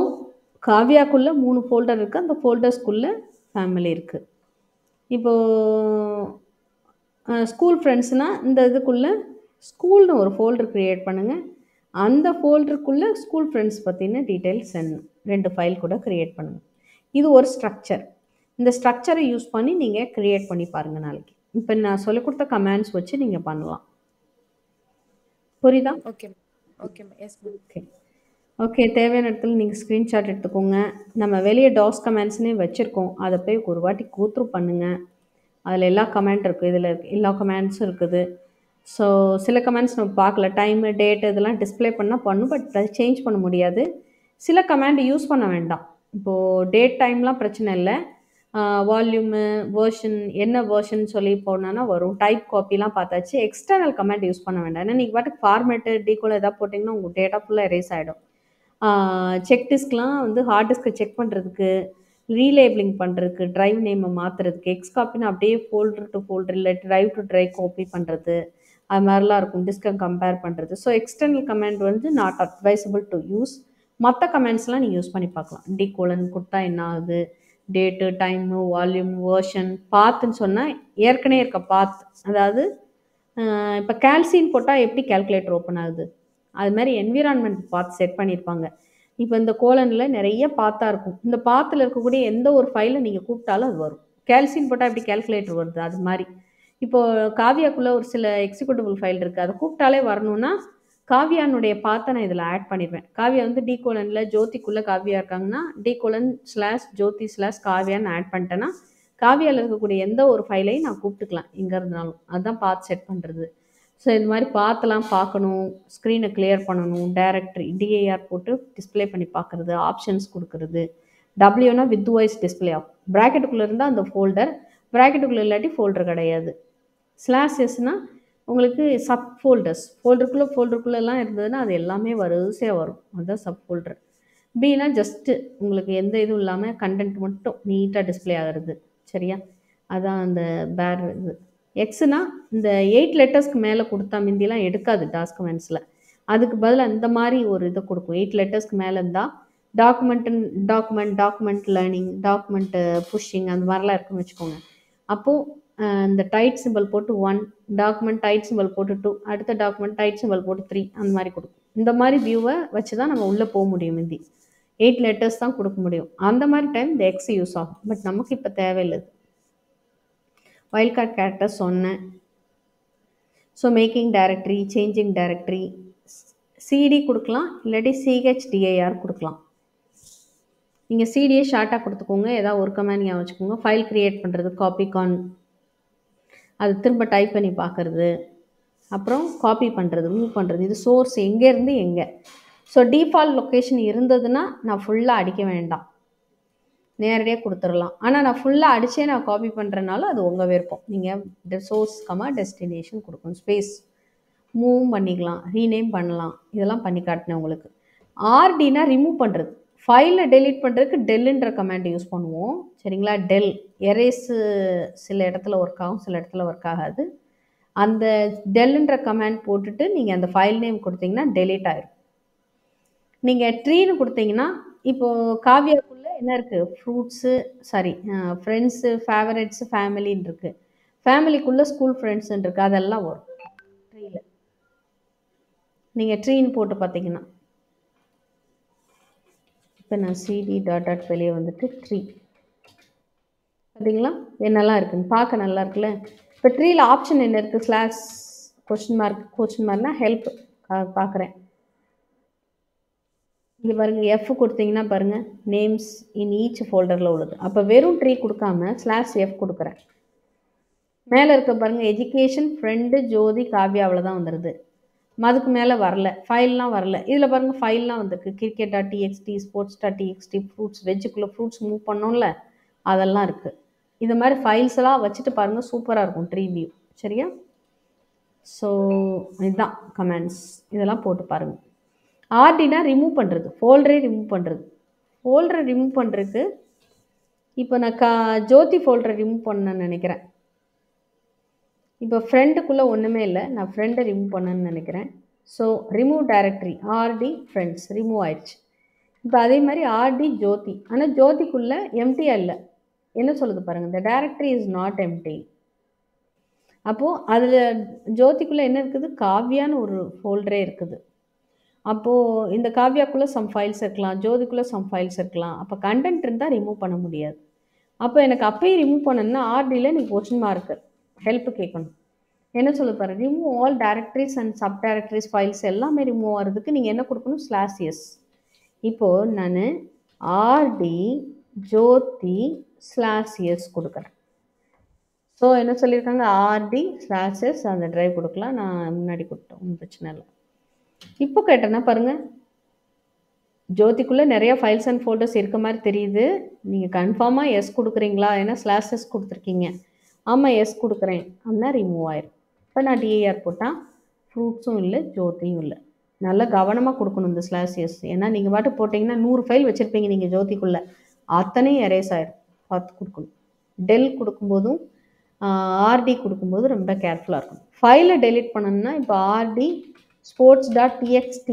காவியாக்குள்ளே 3 ஃபோல்டர் இருக்குது. அந்த ஃபோல்டர்ஸ்குள்ளே ஃபேமிலி இருக்குது. இப்போது ஸ்கூல் ஃப்ரெண்ட்ஸ்னால் இந்த இதுக்குள்ளே ஸ்கூல்னு ஒரு ஃபோல்டர் க்ரியேட் பண்ணுங்கள். அந்த ஃபோல்டருக்குள்ளே ஸ்கூல் ஃப்ரெண்ட்ஸ் பற்றின டீட்டெயில்ஸ் 2 ஃபைல் கூட க்ரியேட் பண்ணுங்கள். இது ஒரு ஸ்ட்ரக்சர். இந்த ஸ்ட்ரக்சரை யூஸ் பண்ணி நீங்கள் க்ரியேட் பண்ணி பாருங்கள் நாளைக்கு. இப்போ நான் சொல்லிக் கொடுத்த கமெண்ட்ஸ் வச்சு நீங்கள் பண்ணலாம். புரியுதா? Okay okay ma'am. Yes ma'am. Okay okay. தேவையான இடத்துல நீங்கள் ஸ்க்ரீன்ஷாட் எடுத்துக்கோங்க. நம்ம வெளியே டாஸ் கமெண்ட்ஸ்னே வச்சுருக்கோம். அதை போய் ஒரு வாட்டி கூத்ரூ பண்ணுங்கள். அதில் எல்லா கமெண்ட் இருக்குது, இதில் எல்லா கமெண்ட்ஸும் இருக்குது. ஸோ சில கமெண்ட்ஸ் நம்ம பார்க்கல, டைமு டேட் இதெல்லாம் டிஸ்பிளே பண்ணால் பண்ணும், பட் அதை சேஞ்ச் பண்ண முடியாது. சில கமெண்ட் யூஸ் பண்ண வேண்டாம். இப்போது டேட் டைம்லாம் பிரச்சனை இல்லை. வால்யூமு, வேர்ஷன், என்ன வேர்ஷன் சொல்லி போனோன்னா வரும். டைப் காப்பிலாம் பார்த்தாச்சு. எக்ஸ்டர்னல் கமெண்ட் யூஸ் பண்ண வேண்டாம். ஏன்னா நீங்கள் பாட்டுக்கு ஃபார்மேட்டு டீகோல் எதாவது போட்டிங்கன்னா உங்கள் டேட்டா ஃபுல்லாக எரேஸ் ஆகிடும். செக் டிஸ்க்லாம் வந்து ஹார்ட் டிஸ்க்கை செக் பண்ணுறதுக்கு, ரீலேபிளிங் பண்ணுறதுக்கு, ட்ரைவ் நேமை மாற்றுறதுக்கு, எக்ஸ் காப்பின்னு அப்படியே ஃபோல்டர் டு ஃபோல்டர் இல்லை ட்ரைவ் டு ட்ரைவ் காப்பி பண்ணுறது, அது மாதிரிலாம் இருக்கும். டிஸ்கை கம்பேர் பண்ணுறது. ஸோ எக்ஸ்டர்னல் கமெண்ட் வந்து நாட் அட்வைசபிள் டு யூஸ். மற்ற கமெண்ட்ஸ்லாம் நீங்கள் யூஸ் பண்ணி பார்க்கலாம். டிகோலன் கொடுத்தா என்ன ஆகுது, டேட்டு, டைமு, வால்யூம், வேர்ஷன், பாத்துன்னு சொன்னால் ஏற்கனவே இருக்க பாத், அதாவது இப்போ கால்சின்னு போட்டால் எப்படி கால்குலேட்டர் ஓப்பன் ஆகுது, அது மாதிரி என்விரான்மெண்ட் பாத் செட் பண்ணியிருப்பாங்க. இப்போ இந்த கோலனில் நிறைய பாத்தாக இருக்கும். இந்த பாத்தில் இருக்கக்கூடிய எந்த ஒரு ஃபைலை நீங்கள் கூப்பிட்டாலும் அது வரும். கால்சின் போட்டால் எப்படி கால்குலேட்டர் வருது, அது மாதிரி இப்போது காவியாக்குள்ளே ஒரு சில எக்ஸிக்யூட்டிவ் ஃபைல் இருக்குது. அதை கூப்பிட்டாலே வரணும்னா காவியானுடைய பாத்தை நான் இதில் ஆட் பண்ணிடுவேன். காவியா வந்து டிகோலனில் ஜோதிக்குள்ளே காவியா இருக்காங்கன்னா டிகோலன்/ஜோதி/காவியான்னு ஆட் பண்ணிட்டேன்னா காவியாவில் இருக்கக்கூடிய எந்த ஒரு ஃபைலையும் நான் கூப்பிட்டுக்கலாம் எங்கே இருந்தாலும். அதுதான் பாத் செட் பண்ணுறது. ஸோ இந்த மாதிரி பாத்தெல்லாம் பார்க்கணும், ஸ்க்ரீனை கிளியர் பண்ணணும், டைரக்டரி டிஐஆர் போட்டு டிஸ்பிளே பண்ணி பார்க்குறது, ஆப்ஷன்ஸ் கொடுக்குறது. டபிள்யூனா வித் வாய்ஸ் டிஸ்பிளே ஆகும். ப்ராக்கெட்டுக்குள்ளே இருந்தால் அந்த ஃபோல்டர், ப்ராக்கெட்டுக்குள்ளே இல்லாட்டி ஃபோல்டர் கிடையாது. /எஸ்னால் உங்களுக்கு சப் ஃபோல்டர்ஸ், ஃபோல்டருக்குள்ளெல்லாம் இருந்ததுன்னா அது எல்லாமே வரிசையாக வரும். அதுதான் சப் ஃபோல்டர். பினா ஜஸ்ட்டு உங்களுக்கு எந்த இதுவும் இல்லாமல் கண்டென்ட் மட்டும் நீட்டாக டிஸ்பிளே ஆகிறது. சரியா? அதான் அந்த பேர் இது. எக்ஸ்னா இந்த 8 லெட்டர்ஸ்க்கு மேலே கொடுத்தா முந்திலாம் எடுக்காது டாக்குமெண்ட்ஸில். அதுக்கு பதிலாக இந்த மாதிரி ஒரு இதை கொடுக்கும். 8 லெட்டர்ஸ்க்கு மேலே இருந்தால் டாக்குமெண்ட் லேர்னிங், டாக்குமெண்ட்டு புஷ்ஷிங் அந்த மாதிரிலாம் இருக்குன்னு வச்சுக்கோங்க. அப்போது இந்த டைட் சிம்பிள் போட்டு 1, டாக்குமெண்ட் டைட் சிம்பிள் போட்டு 2, அடுத்த டாக்குமெண்ட் டைட் சிம்பிள் போட்டு 3, அந்த மாதிரி கொடுக்கும். இந்த மாதிரி வியூவை வச்சு தான் நம்ம உள்ளே போக முடியும். முந்தி 8 லெட்டர்ஸ் தான் கொடுக்க முடியும். அந்த மாதிரி டைம் இந்த எக்ஸ் யூஸ் ஆகும். பட் நமக்கு இப்போ தேவையில்லை. வைல்ட் கார்ட் கேரக்டர் சொன்னேன். So making directory, changing directory, CD கொடுக்கலாம், இல்லாட்டி சிஹெச்டிஐஆர் கொடுக்கலாம். நீங்கள் சிடியை ஷார்ட்டாக கொடுத்துக்கோங்க. ஏதாவது ஒரு கமெண்ட் ஞாபகம் வச்சுக்கோங்க. ஃபைல் க்ரியேட் பண்ணுறது, காப்பிகான், அது திரும்ப டைப் பண்ணி பார்க்குறது, அப்புறம் காப்பி பண்ணுறது, மூவ் பண்ணுறது. இது சோர்ஸ் எங்கேருந்து எங்கே. ஸோ டிஃபால்ட் லொக்கேஷன் இருந்ததுன்னா நான் ஃபுல்லாக அடிக்க வேண்டாம். நேரடியாக கொடுத்துடலாம். ஆனால் நான் ஃபுல்லாக அடிச்சே நான் காப்பி பண்ணுறனால அது உங்கள் விருப்பம். நீங்கள் சோர்ஸ் டெஸ்டினேஷன் கொடுக்கணும். ஸ்பேஸ் மூவ் பண்ணிக்கலாம், ரீநேம் பண்ணலாம், இதெல்லாம் பண்ணி காட்டினேன் உங்களுக்கு. ஆர்டினா ரிமூவ் பண்ணுறது, ஃபைலை டெலீட் பண்ணுறதுக்கு டெல்லுன்ற கமாண்ட் யூஸ் பண்ணுவோம். சரிங்களா? டெல் எரேஸு சில இடத்துல ஒர்க் ஆகும், சில இடத்துல ஒர்க் ஆகாது. அந்த டெல்லுன்ற கமாண்ட் போட்டுட்டு நீங்கள் அந்த ஃபைல் நேம் கொடுத்தீங்கன்னா டெலீட் ஆயிடும். நீங்கள் ட்ரீன்னு கொடுத்தீங்கன்னா இப்போது காவியாக்குள்ளே என்ன இருக்குது, ஃப்ரூட்ஸு ஃப்ரெண்ட்ஸு, ஃபேவரட்ஸு, ஃபேமிலின்னு இருக்குது. ஃபேமிலிக்குள்ளே ஸ்கூல் ஃப்ரெண்ட்ஸுன்னு இருக்குது, அதெல்லாம் வரும் ட்ரீயில். நீங்கள் ட்ரீன்னு போட்டு பார்த்தீங்கன்னா இப்போ நான் சிடி டாட் வெளியே வந்துட்டு ட்ரீ பார்த்தீங்களா என்னெல்லாம் இருக்குன்னு பார்க்க நல்லா இருக்குல்ல. இப்போ ட்ரீயில் ஆப்ஷன் என்ன இருக்குது, ஸ்லாஷ் கொஸ்டின் மார்க்னா ஹெல்ப் பார்க்குறேன். இங்கே பாருங்கள், எஃப் கொடுத்தீங்கன்னா பாருங்கள் நேம்ஸ் இன் ஈச் ஃபோல்டரில் உள்ளது. அப்போ வெறும் ட்ரீ கொடுக்காம ஸ்லாஷ் எஃப் கொடுக்குறேன். மேலே இருக்க பாருங்கள் எஜுகேஷன், ஃப்ரெண்டு, ஜோதி, காவ்யா, அவ்வளோதான் வந்துடுது. அதுக்கு மேலே வரல, ஃபைல்லாம் வரல. இதில் பாருங்கள் ஃபைல்லாம் வந்திருக்கு. cricket.txt, sports.txt, fruits, வெஜ்ஜுக்குள்ளே fruits move பண்ணோம்ல, அதெல்லாம் இருக்குது. இது மாதிரி ஃபைல்ஸ் எல்லாம் வச்சுட்டு பாருங்கள், சூப்பராக இருக்கும் ட்ரீ வியூ. சரியா? ஸோ இதுதான் கமெண்ட்ஸ், இதெல்லாம் போட்டு பாருங்கள். ஆர்டினா ரிமூவ் பண்ணுறது, ஃபோல்டரே ரிமூவ் பண்ணுறது. ஃபோல்டரை ரிமூவ் பண்ணுறதுக்கு இப்போ நான் ஜோதி ஃபோல்டரை ரிமூவ் பண்ணணும்னு நினைக்கிறேன். இப்போ ஃப்ரெண்டுக்குள்ளே ஒன்றுமே இல்லை, நான் ஃப்ரெண்டை ரிமூவ் பண்ணணும்னு நினைக்கிறேன். So remove directory, RD friends remove ஆயிடுச்சு. இப்போ அதே மாதிரி ஆர்டி ஜோதி, ஆனால் ஜோதிக்குள்ளே எம்டியாக இல்லை. என்ன சொல்லுது பாருங்கள், இந்த டைரக்டரி இஸ் நாட் எம்டி. அப்போது அதில் ஜோதிக்குள்ளே என்ன இருக்குது, காவ்யான்னு ஒரு ஃபோல்டரே இருக்குது. அப்போது இந்த காவ்யாக்குள்ளே சம் ஃபைல்ஸ் இருக்கலாம், ஜோதிக்குள்ளே சம் ஃபைல்ஸ் இருக்கலாம். அப்போ கண்டென்ட் இருந்தால் ரிமூவ் பண்ண முடியாது. அப்போ எனக்கு அப்பயும் ரிமூவ் பண்ணணும்னா ஆர்டியில் நீங்கள் கொஸ்டின் மார்க்கு ஹெல்ப் கேட்கணும். என்ன சொல்ல பாரு, remove all directories and sub directories files எல்லாமே ரிமூவ் ஆகிறதுக்கு நீங்கள் என்ன கொடுக்கணும், ஸ்லாஷ் எஸ். இப்போது நான் ஆர்டி ஜோதி ஸ்லாஷ் எஸ் கொடுக்குறேன். ஸோ என்ன சொல்லியிருக்காங்க, ஆர்டி ஸ்லாஷ் எஸ், அந்த ட்ரைவ் கொடுக்கலாம். நான் முன்னாடி கொடுத்தேன், ஒன்றும் பிரச்சனை இல்லை. இப்போ கேட்டேன்னா பாருங்கள், ஜோதிக்குள்ளே நிறையா ஃபைல்ஸ் அண்ட் ஃபோல்டர்ஸ் இருக்க மாதிரி தெரியுது. நீங்கள் கன்ஃபார்மாக எஸ் கொடுக்குறீங்களா, ஏன்னா ஸ்லாஷ் எஸ் கொடுத்துருக்கீங்க. ஆமாம் எஸ் கொடுக்குறேன் அப்படின்னா ரிமூவ் ஆயிடும். இப்போ நான் டிஏஆர் போட்டால் ஃப்ரூட்ஸும் இல்லை, ஜோதியும் இல்லை. நல்லா கவனமாக கொடுக்கணும் இந்த ஸ்லாஷ் எஸ். ஏன்னா நீங்கள் பாட்டு போட்டிங்கன்னா 100 ஃபைல் வச்சுருப்பீங்க நீங்கள் ஜோதிக்குள்ளே, அத்தனையும் எரேஸ் ஆகிடும். பார்த்து கொடுக்கணும். டெல் கொடுக்கும்போதும் ஆர்டி கொடுக்கும்போது ரொம்ப கேர்ஃபுல்லாக இருக்கணும். ஃபைலை டெலிட் பண்ணணும்னா இப்போ ஆர்டி sports.txt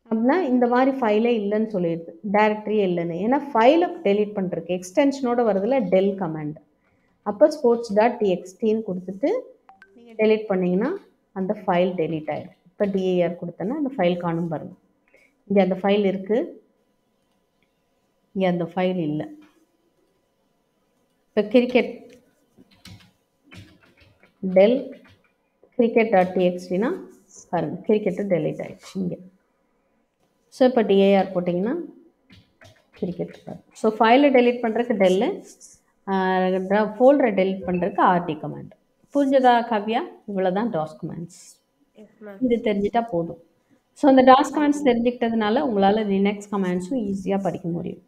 அப்படின்னா இந்த மாதிரி ஃபைலே இல்லைன்னு சொல்லிடுது, டைரக்டரியே இல்லைன்னு. ஏன்னா ஃபைலை டெலிட் பண்ணுறதுக்கு எக்ஸ்டென்ஷனோட வருதுல டெல் கமாண்ட். அப்போ sports.txtன்னு கொடுத்துட்டு நீங்கள் டெலிட் பண்ணிங்கன்னா அந்த ஃபைல் டெலிட் ஆகிடும். இப்போ டிஏஆர் கொடுத்தேன்னா அந்த ஃபைல் காணும் பாருங்கள். இங்கே அந்த ஃபைல் இருக்குது, இங்கே அந்த ஃபைல் இல்லை. இப்போ கிரிக்கெட் டெல் cricket.txtனா பாருங்கள் கிரிக்கெட்டு டெலிட் ஆகிடுச்சு இங்கே. ஸோ இப்போ டிஏஆர் போட்டிங்கன்னா கிரிக்கெட் பாருங்கள். ஸோ ஃபைலை டெலிட் பண்ணுறதுக்கு டெல்லு, ஃபோல்டரை டெலிட் பண்ணுறதுக்கு ஆர்டி கமாண்ட். புரிஞ்சதா காவ்யா? இவ்வளோ தான் டாஸ் கமாண்ட்ஸ். இது தெரிஞ்சிட்டா போதும். ஸோ அந்த டாஸ் கமாண்ட்ஸ் தெரிஞ்சுக்கிட்டதுனால உங்களால் லினக்ஸ் கமாண்ட்ஸும் ஈஸியாக படிக்க முடியும்.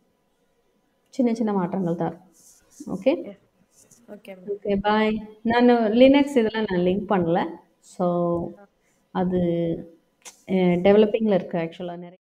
சின்ன சின்ன மாற்றங்கள் தான் இருக்கும். Okay okay bye. நான் லினக்ஸ் இதெல்லாம் நான் லிங்க் பண்ணல. ஸோ அது டெவலப்பிங்கில் இருக்குது ஆக்சுவலாக நிறைய.